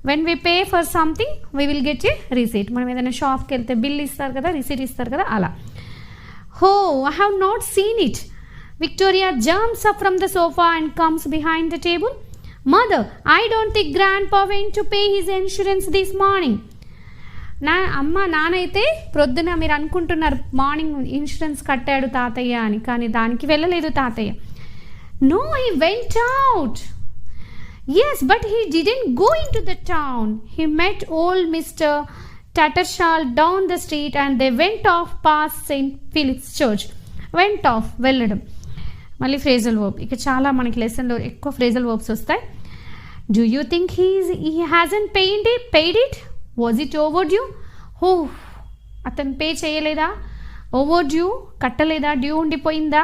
when we pay for something, we will get a receipt. మనం ఏదైనా షాప్కి వెళ్తే bill ఇస్తారు కదా, receipt ఇస్తారు కదా, అలా. Oh, I have not seen it. Victoria jumps up from the sofa and comes behind the table. Mother, I don't think grandpa went to pay his insurance this morning. నానైతే ప్రొద్దున మీరు అనుకుంటున్నారు morning insurance కట్టాడు తాతయ్య అని, కానీ దానికి వెళ్ళలేదు తాతయ్య. No, he went out. Yes, but he didn't go in to the town. He met old Mr Tattersall down the street and they went off past St. Philip's Church. Went off, వెళ్ళడం. మళ్ళీ phrasal verb. ఇక చాలా మనకి లెసన్లో ఎక్కువ phrasal verbs వస్తాయి. Do you think he hasn't paid it? Was it overdue? Oh, అతను pay చేయలేదా? Overdue, కట్టలేదా? డ్యూ ఉండిపోయిందా?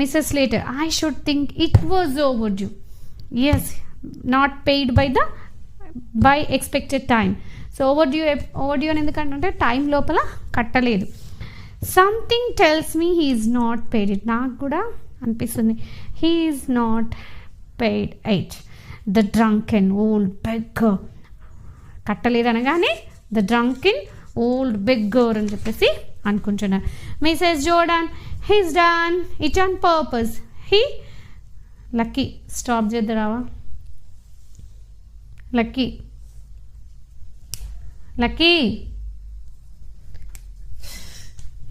Mrs. Slater, I should think it was overdue. Yes, not paid by expected time. So overdue అని ఎందుకంటే time లోపల కట్టలేదు. Something tells me he is not paid it. నాకు కూడా అనిపిస్తుంది he is not paid it. The drunken old beggar. కట్టలేదు అనగానే the drunken old beggar అని చెప్పేసి అనుకుంటున్నారు. Mrs Jordan, he's done it on purpose. He lucky. Stop చేద్దావా? Lucky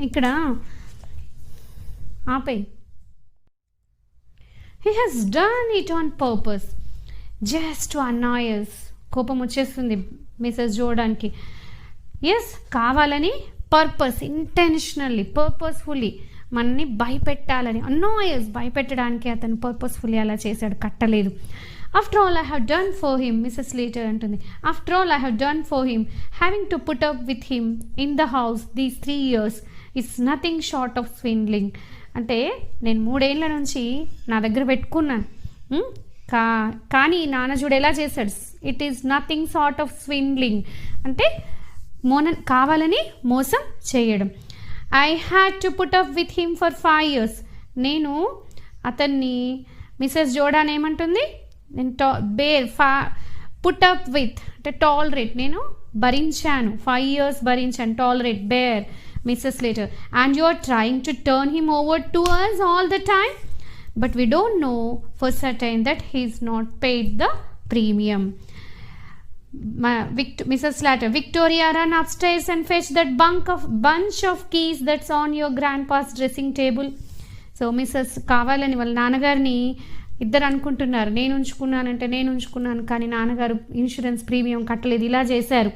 ఇక్కడ ఆపే. He has done it on purpose just to annoy us. కోపం వచ్చేస్తుంది మిసెస్ జోర్డాన్కి. ఎస్, కావాలని, పర్పస్, ఇంటెన్షనల్లీ, పర్పస్ఫుల్లీ మనని భయపెట్టాలని, అనాయ్ us, భయపెట్టడానికి అతను పర్పస్ఫుల్లీ అలా చేశాడు, కట్టలేదు. After all I have done for him, Mrs. Slater అంటుంది. After all I have done for him, having to put up with him in the house these 3 years is nothing short of swindling. అంటే నేను 3 ఏళ్ళ నుంచి నా దగ్గర పెట్టుకున్నాను, కానీ నాన్నజుడు ఎలా చేశాడు? It is nothing sort of swindling అంటే కావాలని మోసం చేయడం. I had to put up with him for 5 years. నేను అతన్ని, మిసెస్ జోర్డాన్ ఏమంటుంది? నేను పుట్ అప్ విత్ అంటే టాలరేట్, నేను భరించాను, 5 years భరించాను, tolerate, bear. Mrs Slater, and you are trying to turn him over to us all the time, but we don't know for certain that he is not paid the premium. Mrs. Slater, Victoria, run upstairs and fetch that bunch of keys that's on your grandpa's dressing table. So missus కావాలని వాళ్ళ నాన్నగారిని ఇద్దరు అనుకుంటున్నారు, నేను ఉంచుకున్నాను కానీ నాన్నగారు insurance premium కట్టలేదు, ఇలా చేశారు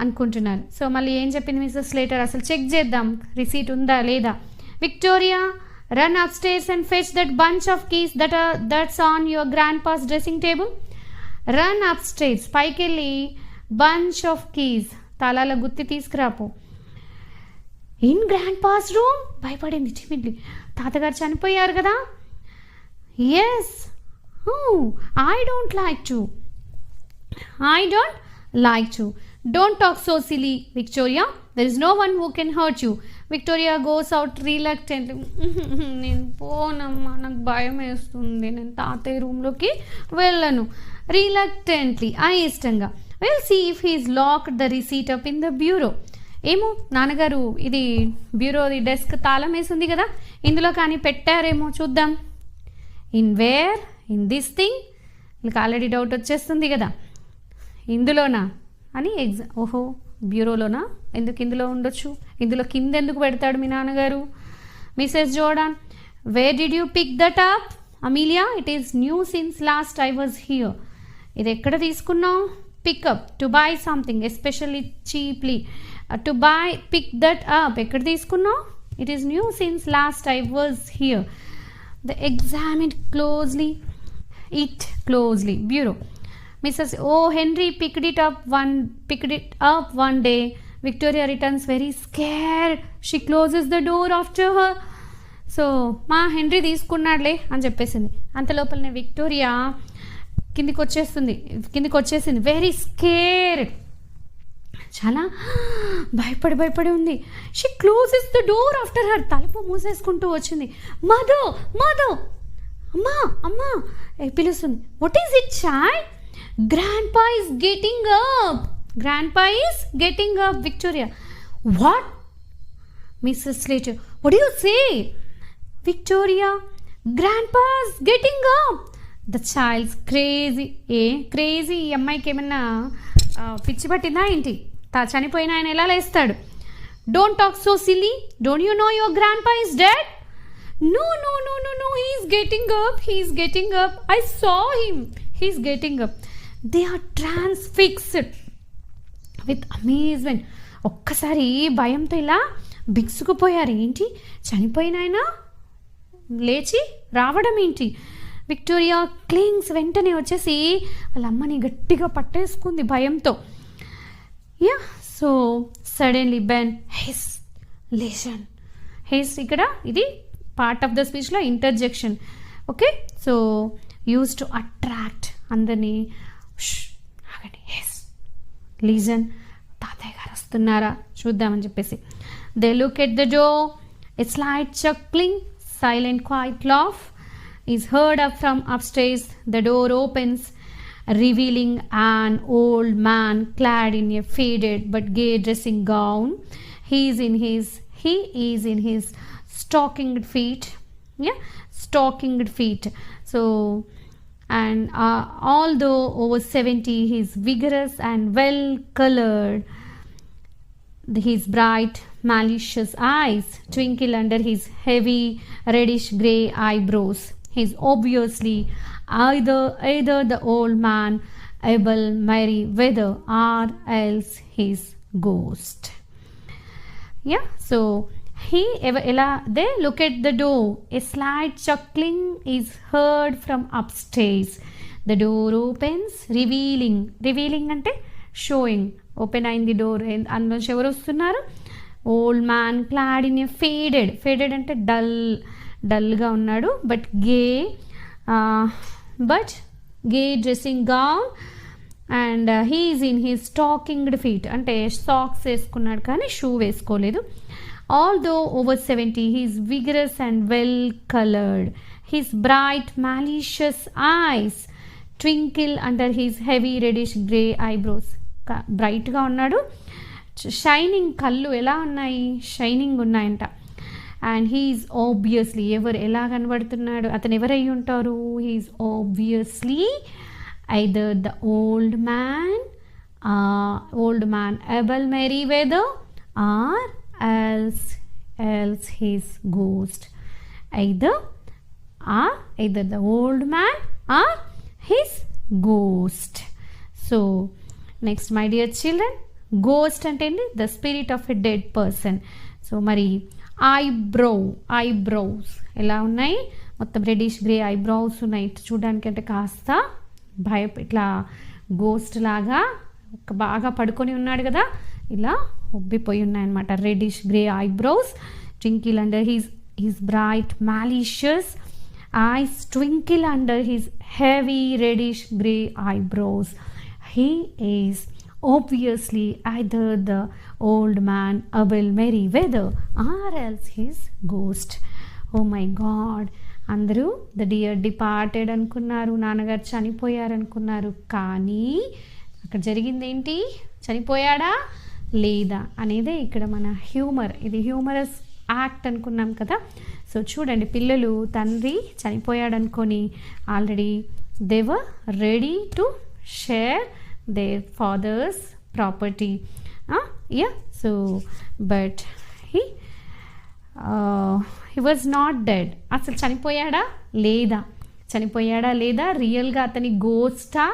అనుకుంటున్నారు. సో మళ్ళీ ఏం చెప్పింది మిస్సెస్ స్లేటర్? అసలు చెక్ చేద్దాం రిసీట్ ఉందా లేదా. Victoria, run upstairs and fetch that bunch of keys that's on your grandpa's dressing table. Run upstairs, పైకి వెళ్ళి బంచ్ ఆఫ్ కీస్, తాళాల గుత్తి తీసుకురాపో. ఇన్ గ్రాండ్ పాస్ రూమ్, భయపడింది చిమిడ్లీ, తాతగారు చనిపోయారు కదా. Yes, I don't like to. Don't talk so silly Victoria, there is no one who can hurt you. Victoria goes out reluctantly. నేను పోనమ్మా, నాకు భయం వేస్తుంది, నేను తాతయ్య రూమ్లోకి వెళ్ళను. రిలక్టెంట్లీ, అయిష్టంగా. Will see if he's locked the receipt up in the bureau. ఏమో నాన్నగారు ఇది బ్యూరోది డెస్క్ తాళం వేసింది కదా, ఇందులో కానీ పెట్టారేమో చూద్దాం. In where? In this thing. వీళ్ళకి ఆల్రెడీ డౌట్ వచ్చేస్తుంది కదా, ఇందులోనా అని. ఓహో, బ్యూరోలోనా? ఎందుకు ఇందులో ఉండొచ్చు, ఇందులో కింద ఎందుకు పెడతాడు మీ నాన్నగారు? Mrs Jordan, where did you pick that up? Amelia, it is new since last I was here. ఇది ఎక్కడ తీసుకున్నావు? Pick up, to buy something especially cheaply. To buy, pick that up, ఎక్కడ తీసుకున్నావు? It is new since last I was here. The examine closely, it closely. Bureau. Mrs. Henry picked it up one day. Victoria returns very scared. She closes the door after her. So మా henry తీసుకున్నాడులే అని చెప్పేసింది. అంతలోపలనే Victoria కిందికి వచ్చేసింది. Very scared, చాలా భయపడి ఉంది. She closes the door after her. తలుపు మూసేసుకుంటూ వచ్చింది. మధు అమ్మా పిలుస్తుంది. What is it chai? Grandpa is getting up. Victoria, what? Mrs. Slater, what do you say? Victoria, Grandpa's getting up. The child's crazy. Crazy. ఈ అమ్మాయికి ఏమన్నా పిచ్చి పట్టిందా ఏంటి? చనిపోయిన ఆయన ఎలా లేస్తాడు? Don't talk so silly. Don't you know your grandpa is dead? No. He's getting up. I saw him. He's getting up. They are transfixed. With amazement. ఒక్కసారి భయంతో ఇలా బిగుసుకుపోయారు. ఏంటి, చనిపోయిన ఆయన లేచి రావడం ఏంటి? విక్టోరియా క్లింగ్స్, వెంటనే వచ్చేసి వాళ్ళ అమ్మని గట్టిగా పట్టేసుకుంది భయంతో. Yeah, so suddenly Ben hist listen. Hist ఇక్కడ ఇది పార్ట్ ఆఫ్ ద స్పీచ్లో interjection. Okay, so use to attract అందరినీ. ఆగండి, హిస్ లీజన్, తాతయ్య గారు వస్తున్నారా చూద్దామని చెప్పేసి. They look at the door. A slight chuckling, silent quiet laugh is heard up from upstairs. The door opens, revealing an old man clad in a faded but gay dressing gown. He is in his stockinged feet. Yeah, stockinged feet. So, and although over 70, he is vigorous and well colored. His bright, malicious eyes twinkle under his heavy reddish grey eyebrows. He is obviously either the old man Abel Merryweather or else his ghost. Yeah, so they look at the door. A slight chuckling is heard from upstairs. The door opens, revealing ante showing. Open అయింది door. అందులోంచి ఎవరు వస్తున్నారు? Old man clad in a faded అంటే డల్గా ఉన్నాడు. But gay dressing gown and he's in he stockinged feet అంటే socks వేసుకున్నాడు కానీ షూ వేసుకోలేదు. Although over 70, he's vigorous and well coloured. His bright malicious eyes twinkle under his heavy reddish grey eyebrows. బ్రైట్గా ఉన్నాడు. Shining, కళ్ళు ఎలా ఉన్నాయి? Shining ఉన్నాయంట. అండ్ హీఈస్ ఆబ్వియస్లీ, ఎలా కనబడుతున్నాడు? అతను ఎవరై ఉంటారు? He is obviously either the old man Abel Merryweather or else his ghost. Either the old man or his ghost. So next my dear children, ghost అంటే ఏంటి? The spirit of a dead person. So మరి eyebrows ఎలా ఉన్నాయి? మొత్తం reddish grey eyebrows ఉన్నాయి. చూడడానికి అంటే కాస్త ఇట్లా గోస్ట్ లాగా బాగా పడుకొని ఉన్నాడు కదా, ఇలా ఉబ్బిపోయి ఉన్నాయన్నమాట. Reddish grey eyebrows twinkle under his bright malicious eyes twinkle under his heavy reddish grey eyebrows. He is obviously either the old man Abel Merryweather or else his ghost. Oh my God! అందరూ the dear departed అనుకున్నారు, నాన్నగారు చనిపోయారు అనుకున్నారు. కానీ అక్కడ జరిగింది ఏంటి? చనిపోయాడా లేదా అనేదే ఇక్కడ మన హ్యూమర్. ఇది హ్యూమరస్ యాక్ట్ అనుకున్నాం కదా. సో చూడండి, పిల్లలు తండ్రి చనిపోయాడు అనుకొని already they were ready to share their father's property. So but he was not dead. అసలు చనిపోయాడా లేదా రియల్గా అతని గోస్టా,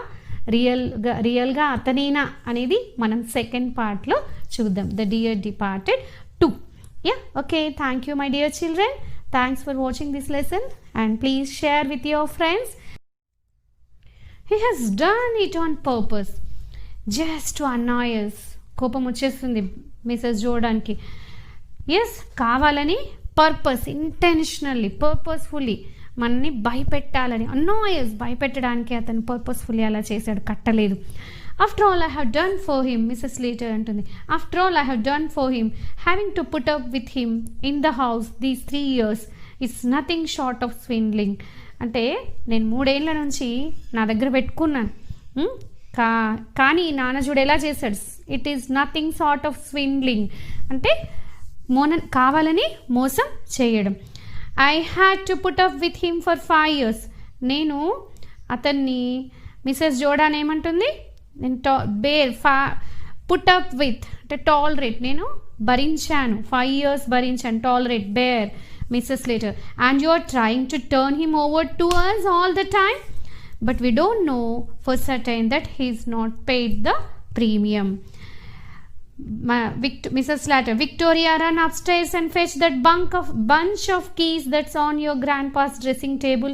రియల్గా అతనేనా అనేది మనం సెకండ్ పార్ట్లో చూద్దాం. The dear departed 2. Okay, thank you my dear children. Thanks for watching this lesson and please share with your friends. He has done it on purpose, just to annoy us. కోపం వచ్చేస్తుంది Mrs జోర్డాన్కి. Yes, కావాలని, purposefully మనని భయపెట్టాలని, annoy us భయపెట్టడానికి అతను purposefully అలా చేశాడు, కట్టలేదు. After all I have done for him, Mrs Slater అంటుంది. After all I have done for him, having to put up with him in the house these 3 years it's nothing short of swindling. అంటే నేను 3 ఏళ్ళ నుంచి నా దగ్గర పెట్టుకున్నాను, కానీ నాన్నజుడు ఎలా చేశాడు? It is nothing sort of swindling అంటే కావాలని మోసం చేయడం. I had to put up with him for 5 years. నేను అతన్ని, మిసెస్ జోర్డాన్ ఏమంటుంది? నేను పుట్ అప్ విత్ అంటే టాలరేట్, నేను భరించాను, 5 years భరించాను. Tolerate, bear, Mrs Slater. And you are trying to turn him over to us all the time. But we don't know for certain that he is not paid the premium. Mrs. Slater, Victoria, run upstairs and fetch that bunch of keys that's on your grandpa's dressing table.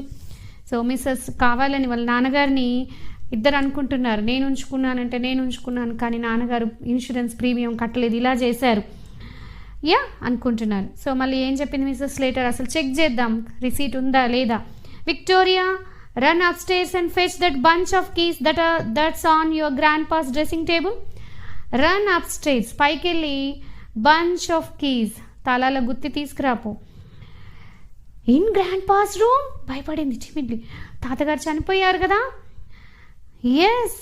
So missus కావాలని వాళ్ళ నాన్నగారిని ఇద్దరు అనుకుంటున్నారు, నేను ఉంచుకున్నాను కానీ నాన్నగారు insurance premium కట్టలేదు, ఇలా చేశారు అనుకుంటున్నారు. సో మళ్ళీ ఏం చెప్పింది మిస్సెస్ స్లేటర్, అసలు చెక్ చేద్దాం రిసీట్ ఉందా లేదా. Victoria, run upstairs and fetch that bunch of keys that's on your grandpa's dressing table. Run upstairs, పైకి వెళ్ళి బంచ్ ఆఫ్ కీస్, తాళాల గుత్తి తీసుకురాపో. ఇన్ గ్రాండ్ పాస్ రూమ్, భయపడింది చిమిడ్లి, తాతగారు చనిపోయారు కదా. Yes,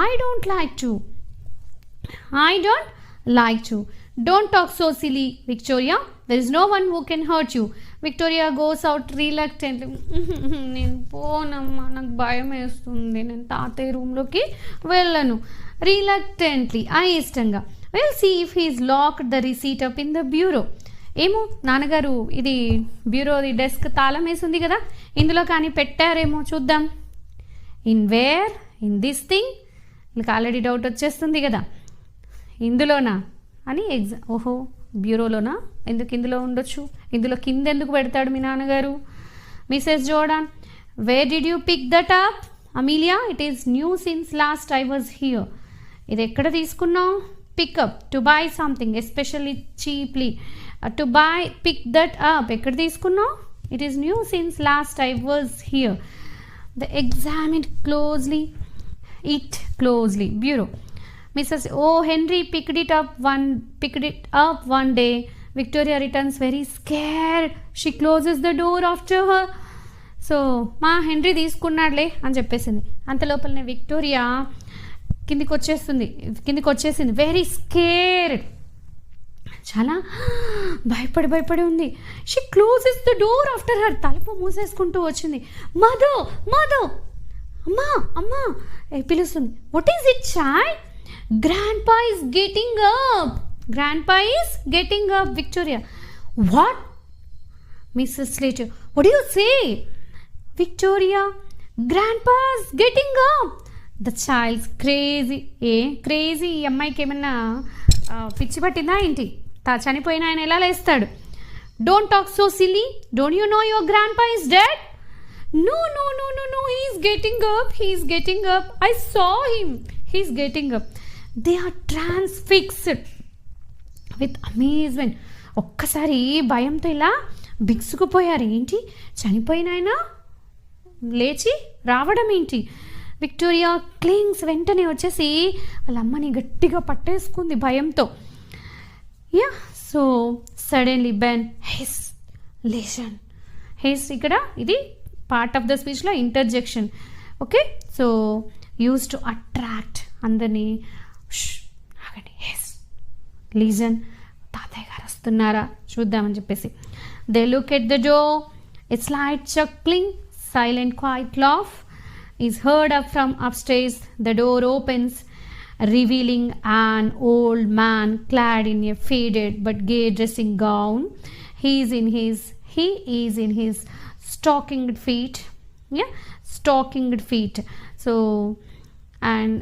I don't like to. Don't talk so silly, Victoria. There is no one who can hurt you. Victoria goes out reluctantly. నేను పోనమ్మా, నాకు భయం వేస్తుంది, నేను తాతయ్య రూమ్లోకి వెళ్ళను. Reluctantly, అయిష్టంగా. We'll see if he's locked the receipt up in the bureau. ఏమో నాన్నగారు ఇది బ్యూరోది డెస్క్ తాళం వేసి ఉంది కదా, ఇందులో కానీ పెట్టారేమో చూద్దాం. In where? In this thing. వీళ్ళకి ఆల్రెడీ డౌట్ వచ్చేస్తుంది కదా, ఇందులోనా అని. ఓహో, బ్యూరోలోనా, ఎందుకు ఇందులో ఉండొచ్చు, ఇందులో కింద ఎందుకు పెడతాడు మీ నాన్నగారు. Mrs Jordan, where did you pick that up? Amelia, it is new since last I was here. ఇది ఎక్కడ తీసుకున్నావు? Pick up, to buy something especially cheaply. To buy, pick that up, ఎక్కడ తీసుకున్నావు? It is new since last I was here. The examine closely. Bureau. Mrs. Henry picked it up one day. Victoria returns very scared. She closes the door after her. So మా henry తీసుకున్నాడులే అని చెప్పేసింది. అంత లోపలనే Victoria కిందికి వచ్చేసింది. Very scared, చాలా భయపడి ఉంది. She closes the door after her, తలుపు మూసేసుకుంటూ వచ్చింది. మధు అమ్మా పిలుస్తుంది. What is it child? Grandpa is getting up, Victoria. What? Mrs. Slater, what do you say? Victoria, Grandpa is getting up. The child's crazy. Crazy. ఈ అమ్మాయికి ఏమన్నా పిచ్చి పట్టిందా ఏంటి? చనిపోయిన ఆయన ఎలా లేస్తాడు? Don't talk so silly. Don't you know your grandpa is dead? No. He's getting up. I saw him. He's getting up. They are transfixed with amazement. ఒక్కసారి భయంతో ఇలా బిగుసుకుపోయారు. ఏంటి, చనిపోయిన ఆయన లేచి రావడం ఏంటి? విక్టోరియా క్లింగ్స్, వెంటనే వచ్చేసి వాళ్ళ అమ్మని గట్టిగా పట్టేసుకుంది భయంతో. So suddenly Ben hist listen. Hist ఇక్కడ ఇది పార్ట్ ఆఫ్ ద స్పీచ్లో interjection. Okay, so use to attract అందరినీ. ఆగండి, హిస్, లిజన్, తాతయ్య గారు వస్తున్నారా చూద్దామని చెప్పేసి. They look at the door. A slight chuckling, silent quiet laugh is heard up from upstairs. The door opens, revealing an old man clad in a faded but gay dressing gown. He is in his stockinged feet. So, and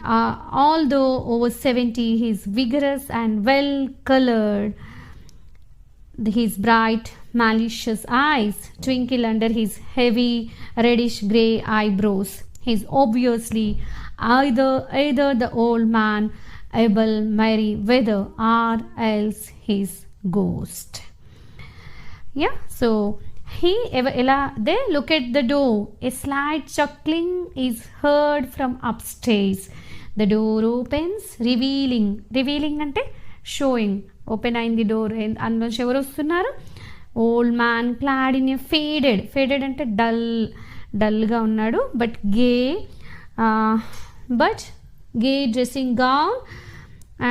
although over 70, he is vigorous and well colored. His bright malicious eyes twinkle under his heavy reddish grey eyebrows. He is obviously either the old man Abel Merriweather or else his ghost. So they look at the door. A slight chuckling is heard from upstairs. The door opens, revealing ante showing. Open అయింది door. అందులోంచి ఎవరు వస్తున్నారు? Old man clad in a faded అంటే డల్గా ఉన్నాడు, but gay dressing gown.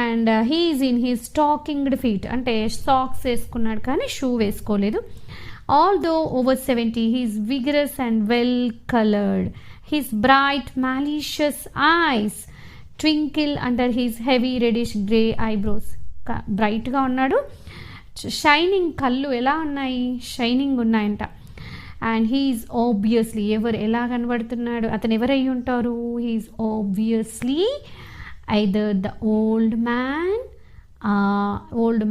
And he's in he stockinged feet అంటే socks వేసుకున్నాడు కానీ షూ వేసుకోలేదు. Although over 70, he is vigorous and well colored. His bright malicious eyes twinkle under his heavy reddish grey eyebrows. బ్రైట్గా ఉన్నాడు, shining, కళ్ళు ఎలా ఉన్నాయి, shining ఉన్నాయంట. అండ్ హీఈస్ ఆబ్వియస్లీ, ఎలా కనబడుతున్నాడు, అతను ఎవరై ఉంటారు? He is obviously either the old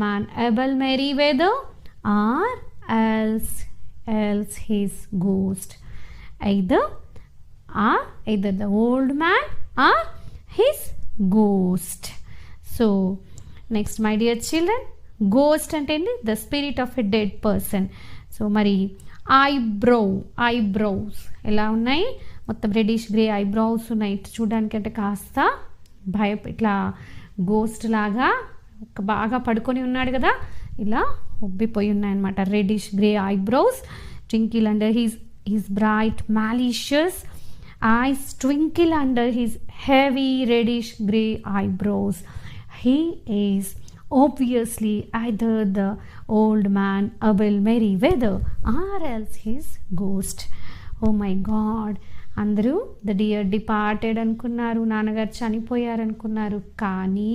man Abel Merriweather or else his ghost. Either the old man or his ghost. So next my dear children, ghost అంటే the spirit of a dead person. So మరి eyebrows ఎలా ఉన్నాయి, మొత్తం reddish grey eyebrows ఉన్నాయి. చూడడానికి అంటే కాస్త ఇట్లా గోస్ట్ లాగా బాగా పడుకొని ఉన్నాడు కదా, ఇలా ఉబ్బిపోయి ఉన్నాయన్నమాట. Reddish grey eyebrows, twinkle under his bright malicious eyes twinkle under his heavy reddish grey eyebrows. He is obviously either the old man Abel Merriweather or else his ghost. Oh my God, అందరూ the dear departed అనుకున్నారు, నాన్నగారు చనిపోయారు అనుకున్నారు. కానీ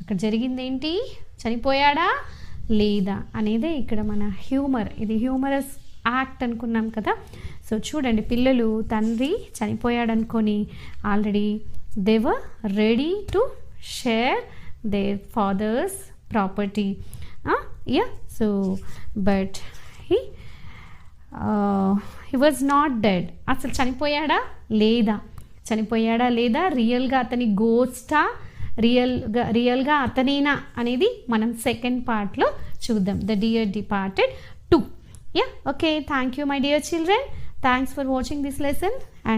అక్కడ జరిగింది ఏంటి, చనిపోయాడా లేదా అనేదే ఇక్కడ మన హ్యూమర్. ఇది హ్యూమరస్ యాక్ట్ అనుకున్నాం కదా. సో చూడండి, పిల్లలు తండ్రి చనిపోయాడు అనుకొని already they were ready to share their father's property. So but he was not dead. అసలు చనిపోయాడా లేదా, రియల్గా అతని గోస్టా, రియల్గా అతనేనా అనేది మనం సెకండ్ పార్ట్లో చూద్దాం. The dear departed 2. Okay, thank you my dear children. Thanks for watching this lesson. And